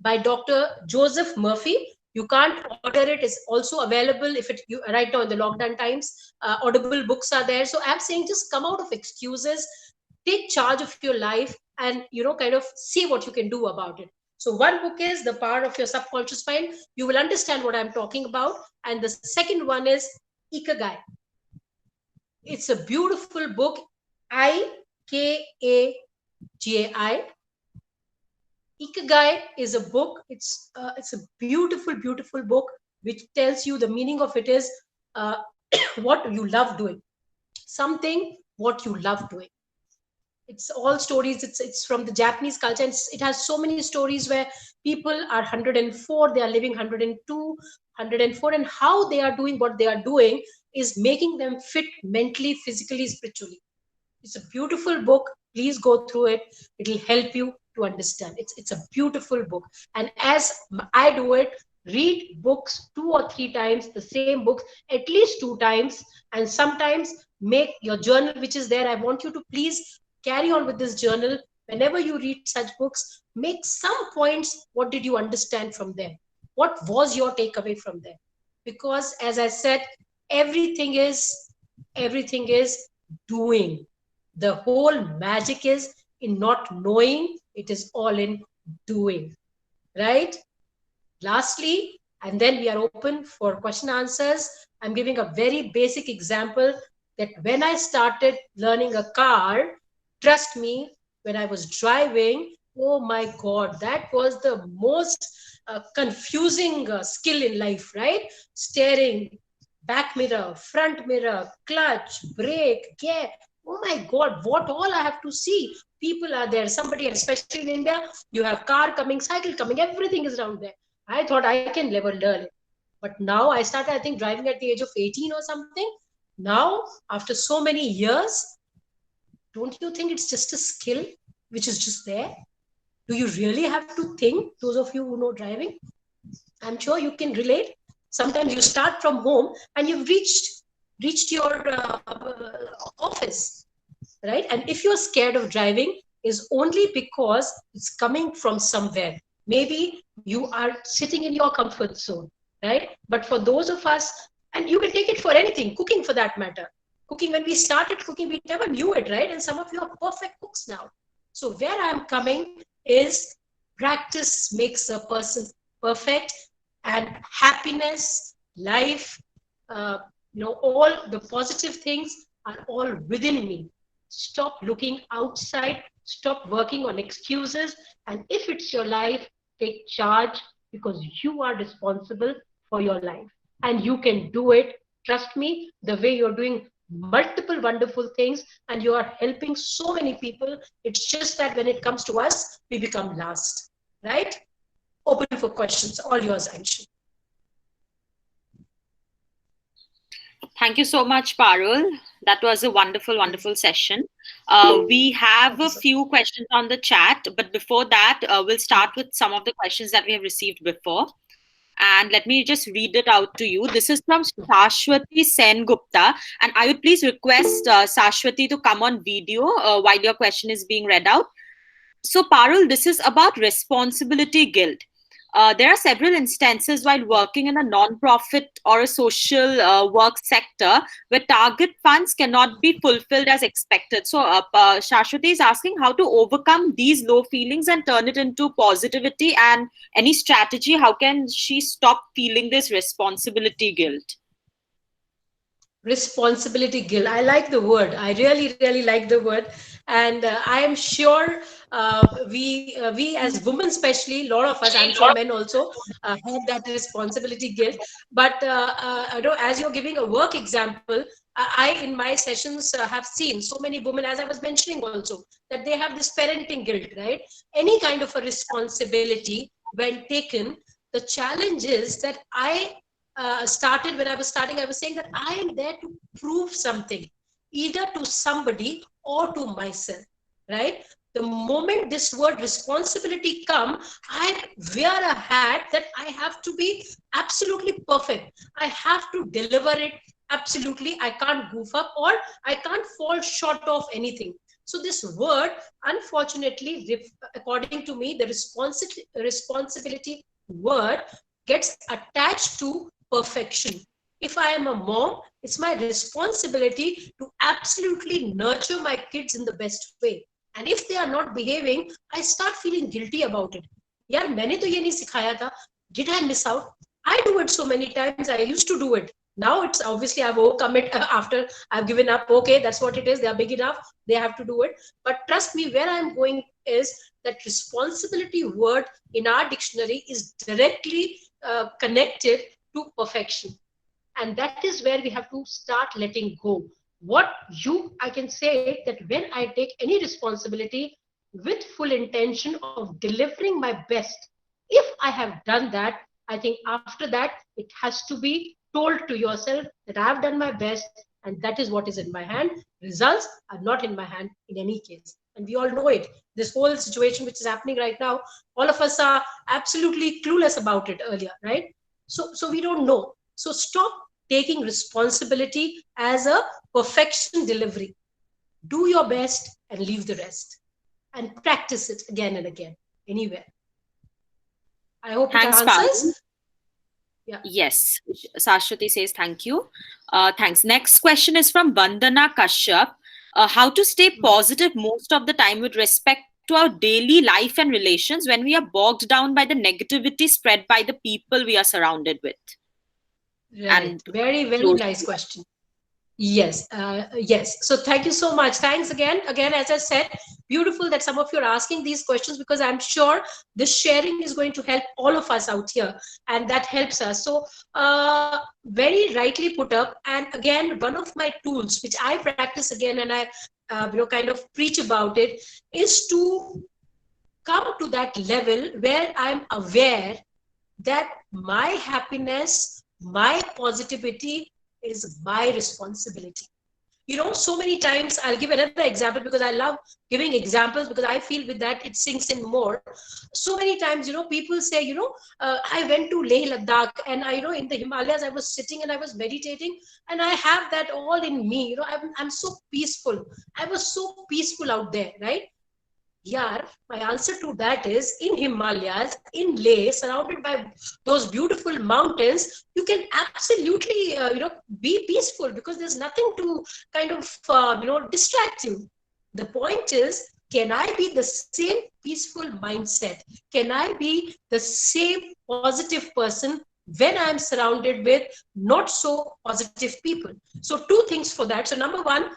by Dr. Joseph Murphy. You can't order it. It's also available if you right now in the lockdown times. Audible books are there. So I'm saying just come out of excuses, take charge of your life, and kind of see what you can do about it. So one book is The Power of Your Subconscious Mind. You will understand what I'm talking about. And the second one is Ikigai. It's a beautiful book. Ikagai. Ikigai is a book. It's a beautiful, beautiful book which tells you the meaning of it is uh, what you love doing, something what you love doing. It's all stories. It's from the Japanese culture. And it has so many stories where people are 104, they are living 102, 104, and how they are doing what they are doing is making them fit mentally, physically, spiritually. It's a beautiful book. Please go through it. It'll help you to understand. It's a beautiful book. And as I do it, read books 2 or 3 times, the same books at least 2 times, and sometimes make your journal, which is there. I want you to please carry on with this journal. Whenever you read such books, make some points. What did you understand from them? What was your takeaway from them? Because as I said, everything is doing. The whole magic is in not knowing. It is all in doing, right? Lastly, and then we are open for question answers. I'm giving a very basic example that when I started learning a car, trust me, when I was driving, oh my God, that was the most confusing skill in life, right? Steering, back mirror, front mirror, clutch, brake, gear. Oh my God, what all I have to see. People are there. Somebody, especially in India, you have car coming, cycle coming, everything is around there. I thought I can never learn it. But now I started, I think, driving at the age of 18 or something. Now, after so many years, don't you think it's just a skill which is just there? Do you really have to think, those of you who know driving? I'm sure you can relate. Sometimes you start from home and you've reached your office, right? And if you're scared of driving, is only because it's coming from somewhere. Maybe you are sitting in your comfort zone, right? But for those of us, and you can take it for anything, cooking for that matter. Cooking, when we started cooking, we never knew it, right? And some of you are perfect cooks now. So where I'm coming is practice makes a person perfect, and happiness, life, all the positive things are all within me. Stop looking outside, stop working on excuses, and if it's your life, take charge, because you are responsible for your life and you can do it. Trust me, the way you're doing multiple wonderful things and you are helping so many people. It's just that when it comes to us, we become last, right? Open for questions. All yours, Anshu. Thank you so much, Parul. That was a wonderful, wonderful session. We have a few questions on the chat, but before that, we'll start with some of the questions that we have received before. And let me just read it out to you. This is from Sashwati Sen Gupta. And I would please request Sashwati to come on video while your question is being read out. So, Parul, this is about responsibility guilt. there are several instances while working in a non-profit or a social work sector where target funds cannot be fulfilled as expected. So, Shashwati is asking how to overcome these low feelings and turn it into positivity, and any strategy. How can she stop feeling this responsibility guilt? Responsibility guilt. I like the word. I really, really like the word. And I am sure we as women, especially, a lot of us, I'm sure men also have that responsibility guilt. But as you're giving a work example, I in my sessions have seen so many women, as I was mentioning also, that they have this parenting guilt, right? Any kind of a responsibility when taken. The challenge is that started when I was starting, I was saying that I am there to prove something, either to somebody or to myself, right? The moment this word responsibility come, I wear a hat that I have to be absolutely perfect. I have to deliver it absolutely. I can't goof up or I can't fall short of anything. So this word, unfortunately, according to me, the responsibility word gets attached to perfection. If I am a mom, it's my responsibility to absolutely nurture my kids in the best way. And if they are not behaving, I start feeling guilty about it. यार मैंने तो ये नहीं सिखाया था. Did I miss out? I do it so many times. I used to do it. Now it's obviously I've overcome it after I've given up. Okay, that's what it is. They are big enough. They have to do it. But trust me, where I'm going is that responsibility word in our dictionary is directly connected to perfection. And that is where we have to start letting go. I can say that when I take any responsibility with full intention of delivering my best, if I have done that, I think after that, it has to be told to yourself that I have done my best and that is what is in my hand. Results are not in my hand in any case. And we all know it. This whole situation which is happening right now, all of us are absolutely clueless about it earlier, right? So we don't know. So stop taking responsibility as a perfection delivery. Do your best and leave the rest. And practice it again and again, anywhere. I hope it answers. Yeah. Yes, Shashwati says thank you. Thanks. Next question is from Vandana Kashyap. How to stay positive most of the time with respect to our daily life and relations when we are bogged down by the negativity spread by the people we are surrounded with? Right. And very, very nice question. Yes, yes. So thank you so much. Thanks again. Again, as I said, beautiful that some of you are asking these questions because I'm sure this sharing is going to help all of us out here, and that helps us. So very rightly put up. And again, one of my tools, which I practice again, and I kind of preach about it, is to come to that level where I'm aware that my happiness, my positivity is my responsibility. So many times I'll give another example because I love giving examples because I feel with that it sinks in more. So many times, people say, I went to Leh Ladakh and in the Himalayas, I was sitting and I was meditating and I have that all in me. I'm so peaceful. I was so peaceful out there, right? Yeah, my answer to that is in Himalayas, in Leh, surrounded by those beautiful mountains, you can absolutely, be peaceful because there's nothing to kind of, distract you. The point is, can I be the same peaceful mindset? Can I be the same positive person when I'm surrounded with not so positive people? So two things for that. So number one,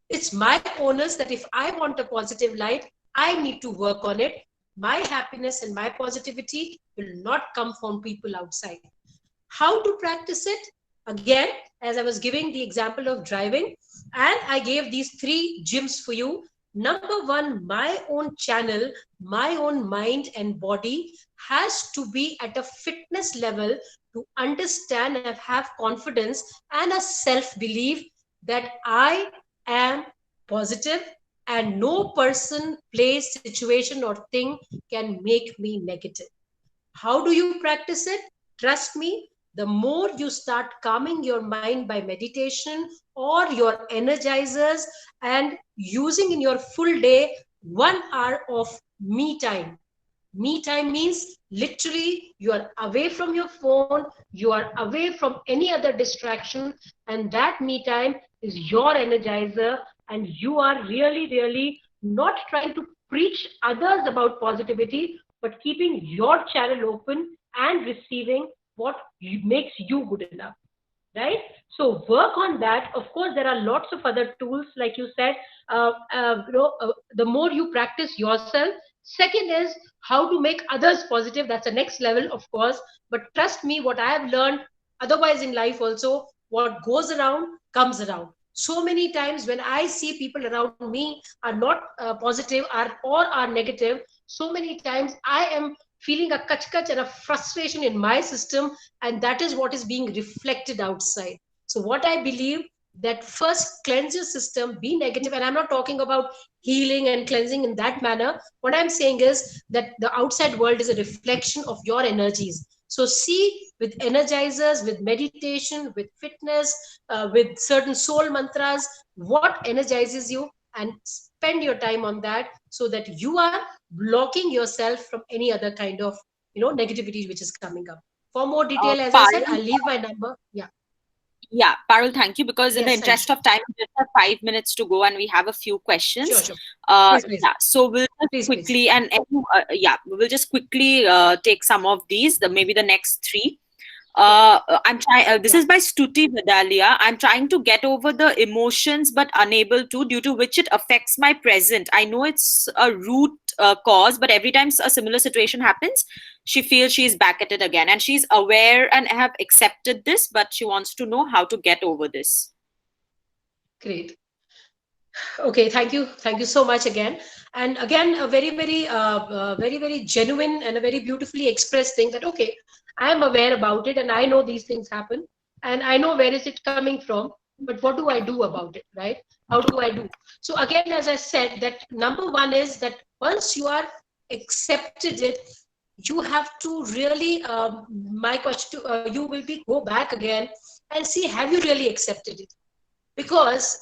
it's my onus that if I want a positive light, I need to work on it. My happiness and my positivity will not come from people outside. How to practice it? Again, as I was giving the example of driving, and I gave these 3 gyms for you. Number one, my own channel, my own mind and body has to be at a fitness level to understand and have confidence and a self-belief that I am positive and no person, place, situation or thing can make me negative. How do you practice it? Trust me, the more you start calming your mind by meditation or your energizers and using in your full day 1 hour of me time. Me time means literally you are away from your phone, you are away from any other distraction, and that me time is your energizer, and you are really, really not trying to preach others about positivity, but keeping your channel open and receiving what makes you good enough, right? So work on that. Of course, there are lots of other tools, like you said. The more you practice yourself. Second is how to make others positive. That's the next level, of course. But trust me, what I have learned, otherwise in life also, what goes around comes around. So many times when I see people around me are not positive or are negative, so many times I am feeling a kach and a frustration in my system, and that is what is being reflected outside. So what I believe, that first cleanse your system, be negative. And I'm not talking about healing and cleansing in that manner. What I'm saying is that the outside world is a reflection of your energies. So see, with energizers, with meditation, with fitness, with certain soul mantras, what energizes you, and spend your time on that, so that you are blocking yourself from any other kind of negativity which is coming up. For more detail, as I said, Parul, I'll leave my number. Yeah. yeah, Parul, thank you. Because in the Yes, interest Ayush. of time, we just have 5 minutes to go, and we have a few questions. Sure, sure. Please, please. Yeah, so we'll just Please, please. quickly yeah, we'll just quickly take some of these. Maybe the next three. I'm trying. This is by Stuti Vidalia. I'm trying to get over the emotions, but unable to, due to which it affects my present. I know it's a root cause, but every time a similar situation happens, she feels she's back at it again, and she's aware and have accepted this, but she wants to know how to get over this. Great. Okay, thank you so much again. And again, a very, very, very genuine and a very beautifully expressed thing, that okay, I am aware about it, and I know these things happen, and I know where is it coming from, but what do I do about it, right? How do I do? So again, as I said, that number one is that once you are accepted it, you have to really, my question to you will be, go back again and see, have you really accepted it? Because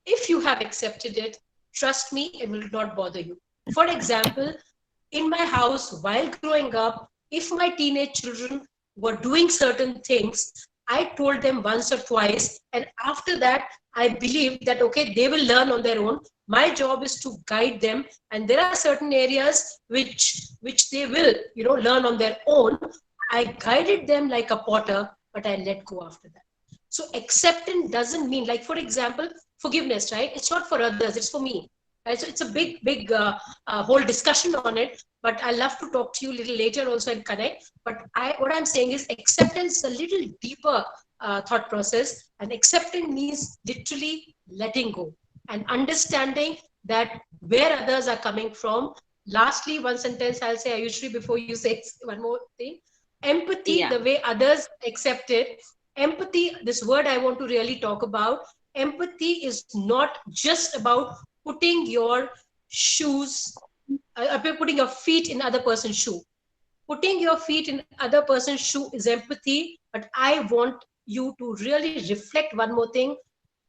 if you have accepted it, trust me, it will not bother you. For example, in my house while growing up, if my teenage children were doing certain things, I told them once or twice, and after that, I believed that okay, they will learn on their own. My job is to guide them, and there are certain areas which they will, learn on their own. I guided them like a potter, but I let go after that. So acceptance doesn't mean, like, for example, forgiveness, right? It's not for others, it's for me. Right? So it's a big whole discussion on it, but I love to talk to you a little later also and connect. But what I'm saying is acceptance is a little deeper thought process, and accepting means literally letting go and understanding that where others are coming from. Lastly, one sentence I'll say, Ayushri, before you say one more thing. Empathy, Yeah. the way others accept it. Empathy, this word I want to really talk about. Empathy is not just about putting your shoes, putting your feet in other person's shoe. Putting your feet in other person's shoe is empathy, but I want you to really reflect one more thing.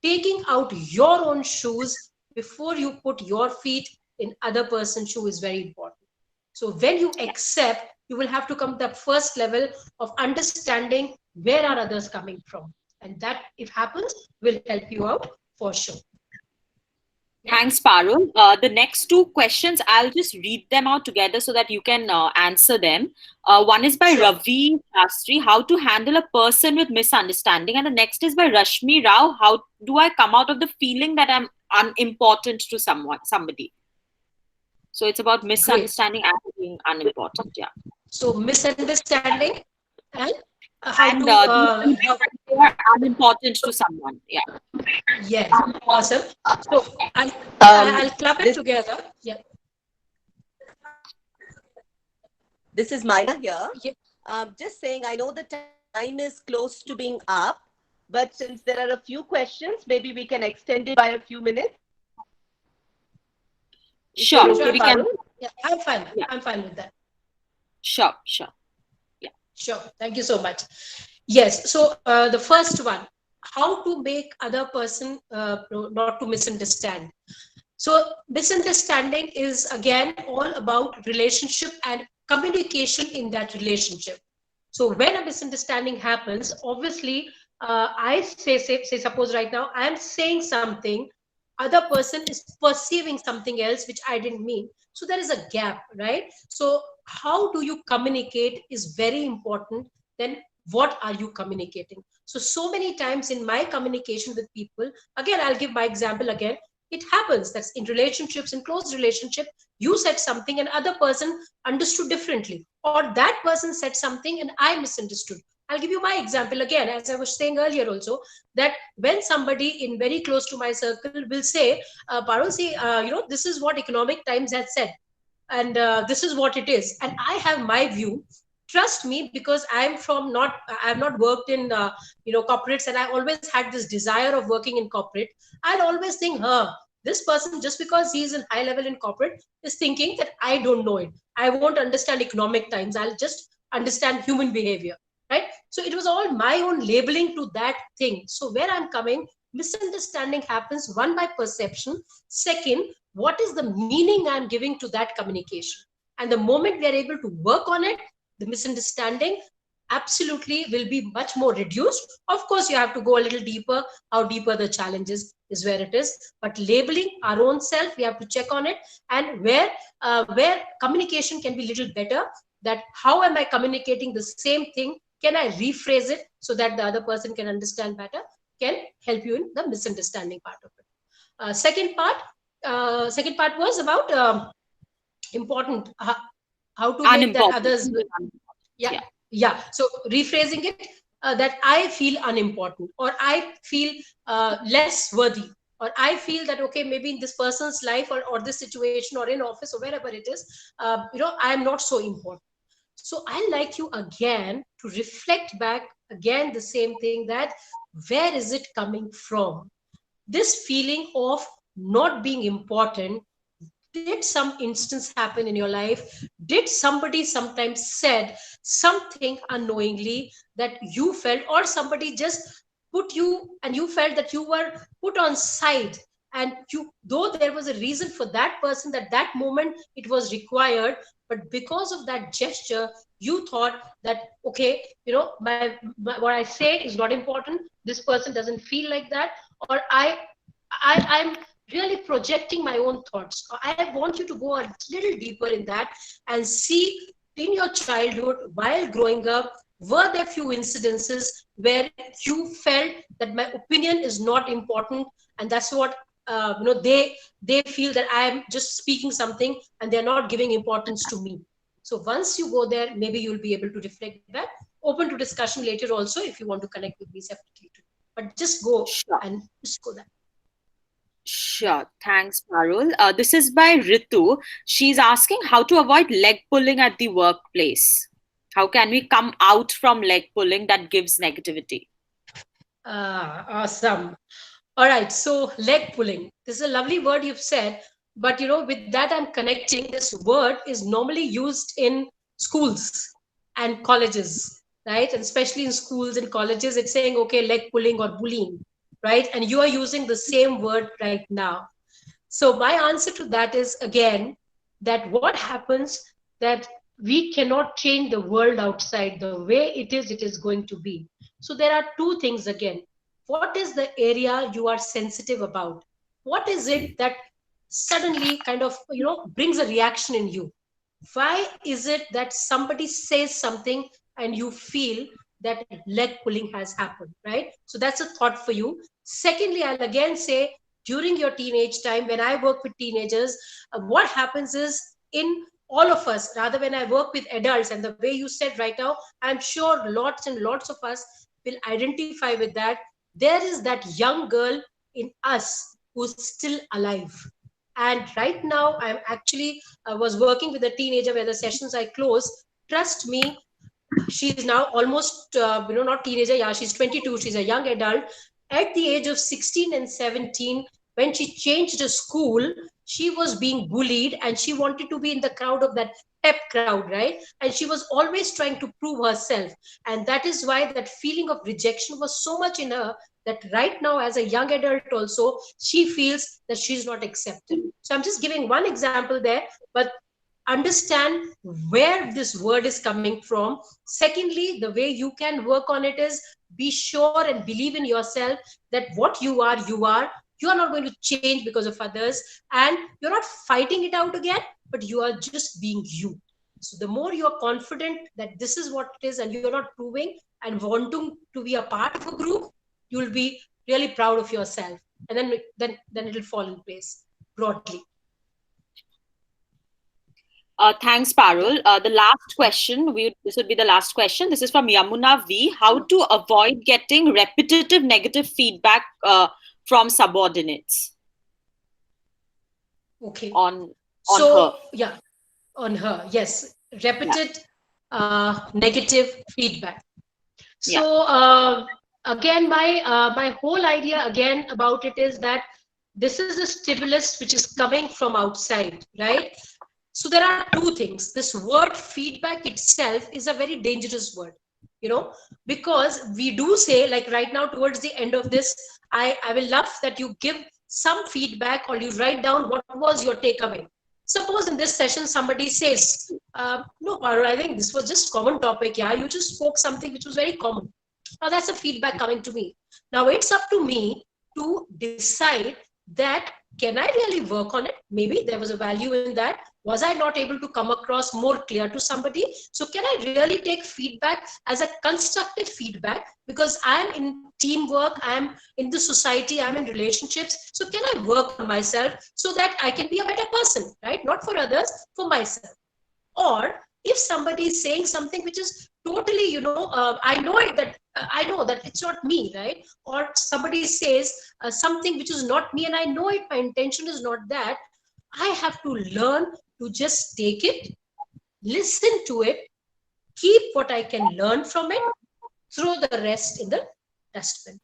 Taking out your own shoes before you put your feet in other person's shoe is very important. So when you accept, you will have to come to the first level of understanding where are others coming from. And that, if happens, will help you out for sure. Thanks, Parul. The next two questions, I'll just read them out together so that you can answer them. One is by Sure. Ravi Shastri, how to handle a person with misunderstanding. And the next is by Rashmi Rao, how do I come out of the feeling that I'm unimportant to somebody? So it's about misunderstanding and being unimportant. Yeah. So misunderstanding and And how they are unimportant to someone. Yeah. yes, awesome. So Um, I'll club it this, together. Yeah. this is Maina here. Yeah. Just saying, I know the time is close to being up, but since there are a few questions, maybe we can extend it by a few minutes. Sure. Okay, We can. Yeah, I'm fine. Yeah. I'm fine with that. Sure. Yeah. Sure. Thank you so much. Yes. So the first one, how to make other person not to misunderstand. So misunderstanding is again all about relationship and communication in that relationship. So when a misunderstanding happens, obviously, I say, suppose right now I'm saying something, other person is perceiving something else which I didn't mean. So there is a gap, right? So how do you communicate is very important. Then what are you communicating? So many times in my communication with people, again, I'll give my example again. It happens that's in relationships, in close relationship, you said something and other person understood differently, or that person said something and I misunderstood. I'll give you my example again, as I was saying earlier also, that when somebody in very close to my circle will say, Parul, see, this is what Economic Times has said, and this is what it is, and I have my view. Trust me, because I've not worked in corporates, and I always had this desire of working in corporate. I'll always think, this person, just because he's in high level in corporate, is thinking that I don't know it. I won't understand Economic Times. I'll just understand human behavior, right? So it was all my own labeling to that thing. So where I'm coming, misunderstanding happens, one, by perception. Second, what is the meaning I'm giving to that communication? And the moment we are able to work on it, the misunderstanding absolutely will be much more reduced. Of course, you have to go a little deeper. How deeper the challenges is where it is. But labeling our own self, we have to check on it. And where communication can be a little better, that how am I communicating the same thing? Can I rephrase it so that the other person can understand better? Can help you in the misunderstanding part of it. Second part was about important, how to make that others. Yeah. So rephrasing it, that I feel unimportant, or I feel less worthy, or I feel that, okay, maybe in this person's life, or this situation, or in office, or wherever it is, I am not so important. So I like you again to reflect back again the same thing, that where is it coming from? This feeling of not being important, did some instance happen in your life? Did somebody sometimes said something unknowingly that you felt, or somebody just put you and you felt that you were put on side, and you, though there was a reason for that person, that moment it was required, but because of that gesture you thought that, okay, what I say is not important, this person doesn't feel like that, or I'm really projecting my own thoughts. I want you to go a little deeper in that and see, in your childhood, while growing up, were there few incidences where you felt that my opinion is not important, and that's what they feel that I am just speaking something and they're not giving importance to me. So once you go there, maybe you'll be able to reflect back. Open to discussion later also if you want to connect with me separately too. But just go and just go there. Sure. Thanks, Parul. This is by Ritu. She's asking how to avoid leg pulling at the workplace. How can we come out from leg pulling that gives negativity? Awesome. All right. So leg pulling. This is a lovely word you've said, but with that I'm connecting. This word is normally used in schools and colleges, right? And especially in schools and colleges, it's saying, okay, leg pulling or bullying, right? And you are using the same word right now. So my answer to that is, again, that what happens, that we cannot change the world outside. The way it is going to be. So there are two things again. What is the area you are sensitive about? What is it that suddenly kind of, brings a reaction in you? Why is it that somebody says something and you feel that leg pulling has happened, right? So that's a thought for you. Secondly, I'll again say, during your teenage time, when I work with teenagers, what happens is, in all of us, rather, when I work with adults, and the way you said right now, I'm sure lots and lots of us will identify with that. There is that young girl in us who's still alive. And right now, I'm actually was working with a teenager where the sessions I closed. Trust me, she's now almost, not teenager. Yeah, she's 22. She's a young adult. At the age of 16 and 17, when she changed the school, she was being bullied and she wanted to be in the crowd of that pep crowd, right? And she was always trying to prove herself. And that is why that feeling of rejection was so much in her, that right now as a young adult also, she feels that she's not accepted. So I'm just giving one example there, but understand where this word is coming from. Secondly, the way you can work on it is be sure and believe in yourself that what you are, you are. You are not going to change because of others, and you're not fighting it out again, but you are just being you. So the more you're confident that this is what it is and you're not proving and wanting to be a part of a group, you'll be really proud of yourself. And then it'll fall in place broadly. Thanks, Parul. The last question, this would be the last question. This is from Yamuna V. How to avoid getting repetitive negative feedback from subordinates? Okay. On So, her. yeah, on her. Yes. Repeated negative feedback. So, again, my whole idea again about it is that this is a stimulus which is coming from outside, right? So there are two things. This word feedback itself is a very dangerous word, because we do say, like right now towards the end of this, I will love that you give some feedback or you write down what was your takeaway. Suppose in this session somebody says, no, Parul, I think this was just common topic. Yeah, you just spoke something which was very common. Now that's a feedback coming to me. Now it's up to me to decide that can I really work on it? Maybe there was a value in that. Was I not able to come across more clear to somebody? So can I really take feedback as a constructive feedback? Because I'm in teamwork, I'm in the society, I'm in relationships. So can I work on myself so that I can be a better person, right? Not for others, for myself. Or if somebody is saying something which is totally, I know it that I know that it's not me, right? Or somebody says something which is not me, and I know it, my intention is not that. I have to learn to just take it, listen to it, keep what I can learn from it, throw the rest in the dustbin.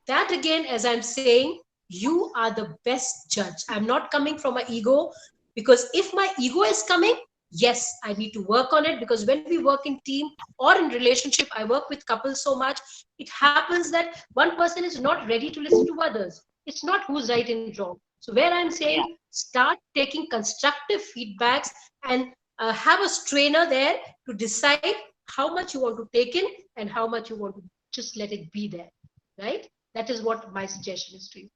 That again, as I'm saying, you are the best judge. I'm not coming from an ego, because if my ego is coming, yes, I need to work on it, because when we work in team or in relationship, I work with couples so much, it happens that one person is not ready to listen to others. It's not who's right and wrong. So where I'm saying, start taking constructive feedbacks and have a strainer there to decide how much you want to take in and how much you want to just let it be there, right? That is what my suggestion is to you.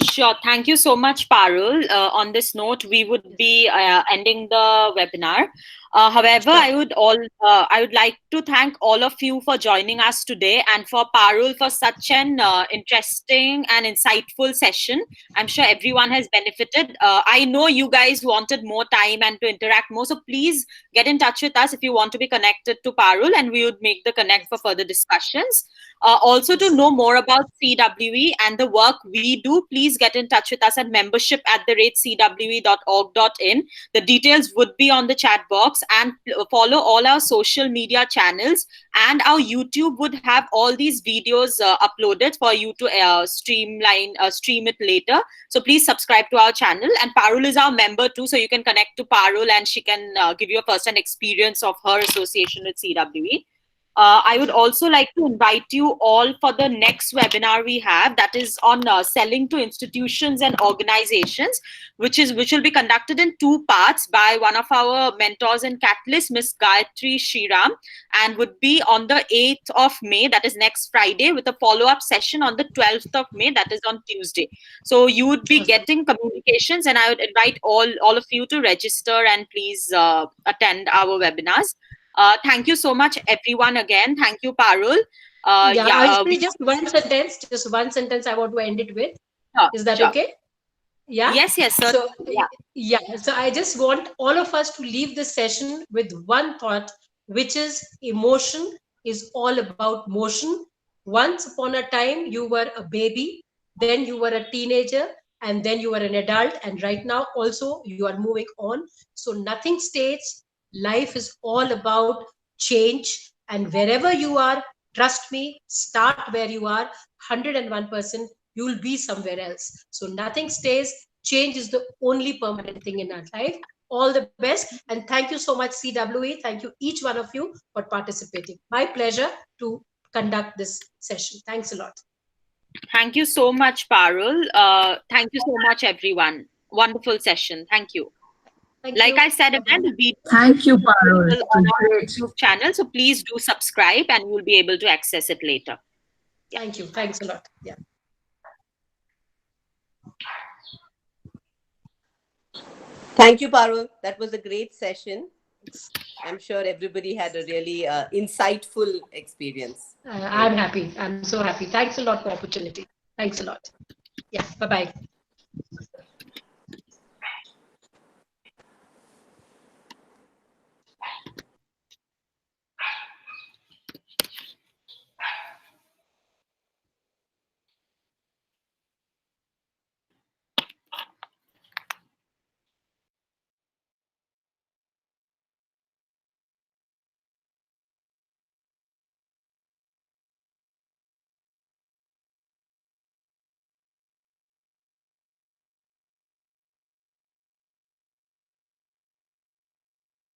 Sure. Thank you so much, Parul. On this note, we would be ending the webinar. However, I would like to thank all of you for joining us today, and for Parul for such an interesting and insightful session. I'm sure everyone has benefited. I know you guys wanted more time and to interact more, so please get in touch with us if you want to be connected to Parul, and we would make the connect for further discussions. Also, to know more about CWE and the work we do, please get in touch with us at membership@cwe.org.in. The details would be on the chat box, and follow all our social media channels. And our YouTube would have all these videos uploaded for you to stream it later. So please subscribe to our channel. And Parul is our member too, so you can connect to Parul and she can give you a first-hand experience of her association with CWE. I would also like to invite you all for the next webinar we have, that is on selling to institutions and organizations, which will be conducted in 2 parts by one of our mentors and catalysts, Miss Gayatri Shriram, and would be on the 8th of May, that is next Friday, with a follow-up session on the 12th of May, that is on Tuesday. So you would be getting communications, and I would invite all of you to register and please attend our webinars. Thank you so much, everyone, again. Thank you, Parul. I'll say just one sentence I want to end it with. Is that okay? Yeah? Yes, sir. So, so I just want all of us to leave this session with one thought, which is emotion is all about motion. Once upon a time, you were a baby, then you were a teenager, and then you were an adult, and right now also you are moving on. So nothing stays. Life is all about change, and wherever you are, trust me, start where you are, 101%, you will be somewhere else. So nothing stays. Change is the only permanent thing in our life. All the best, and thank you so much, CWE. Thank you, each one of you, for participating. My pleasure to conduct this session. Thanks a lot. Thank you so much, Parul. Thank you so much, everyone. Wonderful session. Thank you. Like I said again, the video Thank you, Parul. is on our Great. YouTube channel, so please do subscribe and you'll be able to access it later. Thank you. Thanks a lot. Yeah. Thank you, Parul. That was a great session. I'm sure everybody had a really insightful experience. I'm happy. I'm so happy. Thanks a lot for the opportunity. Thanks a lot. Yeah. Bye-bye.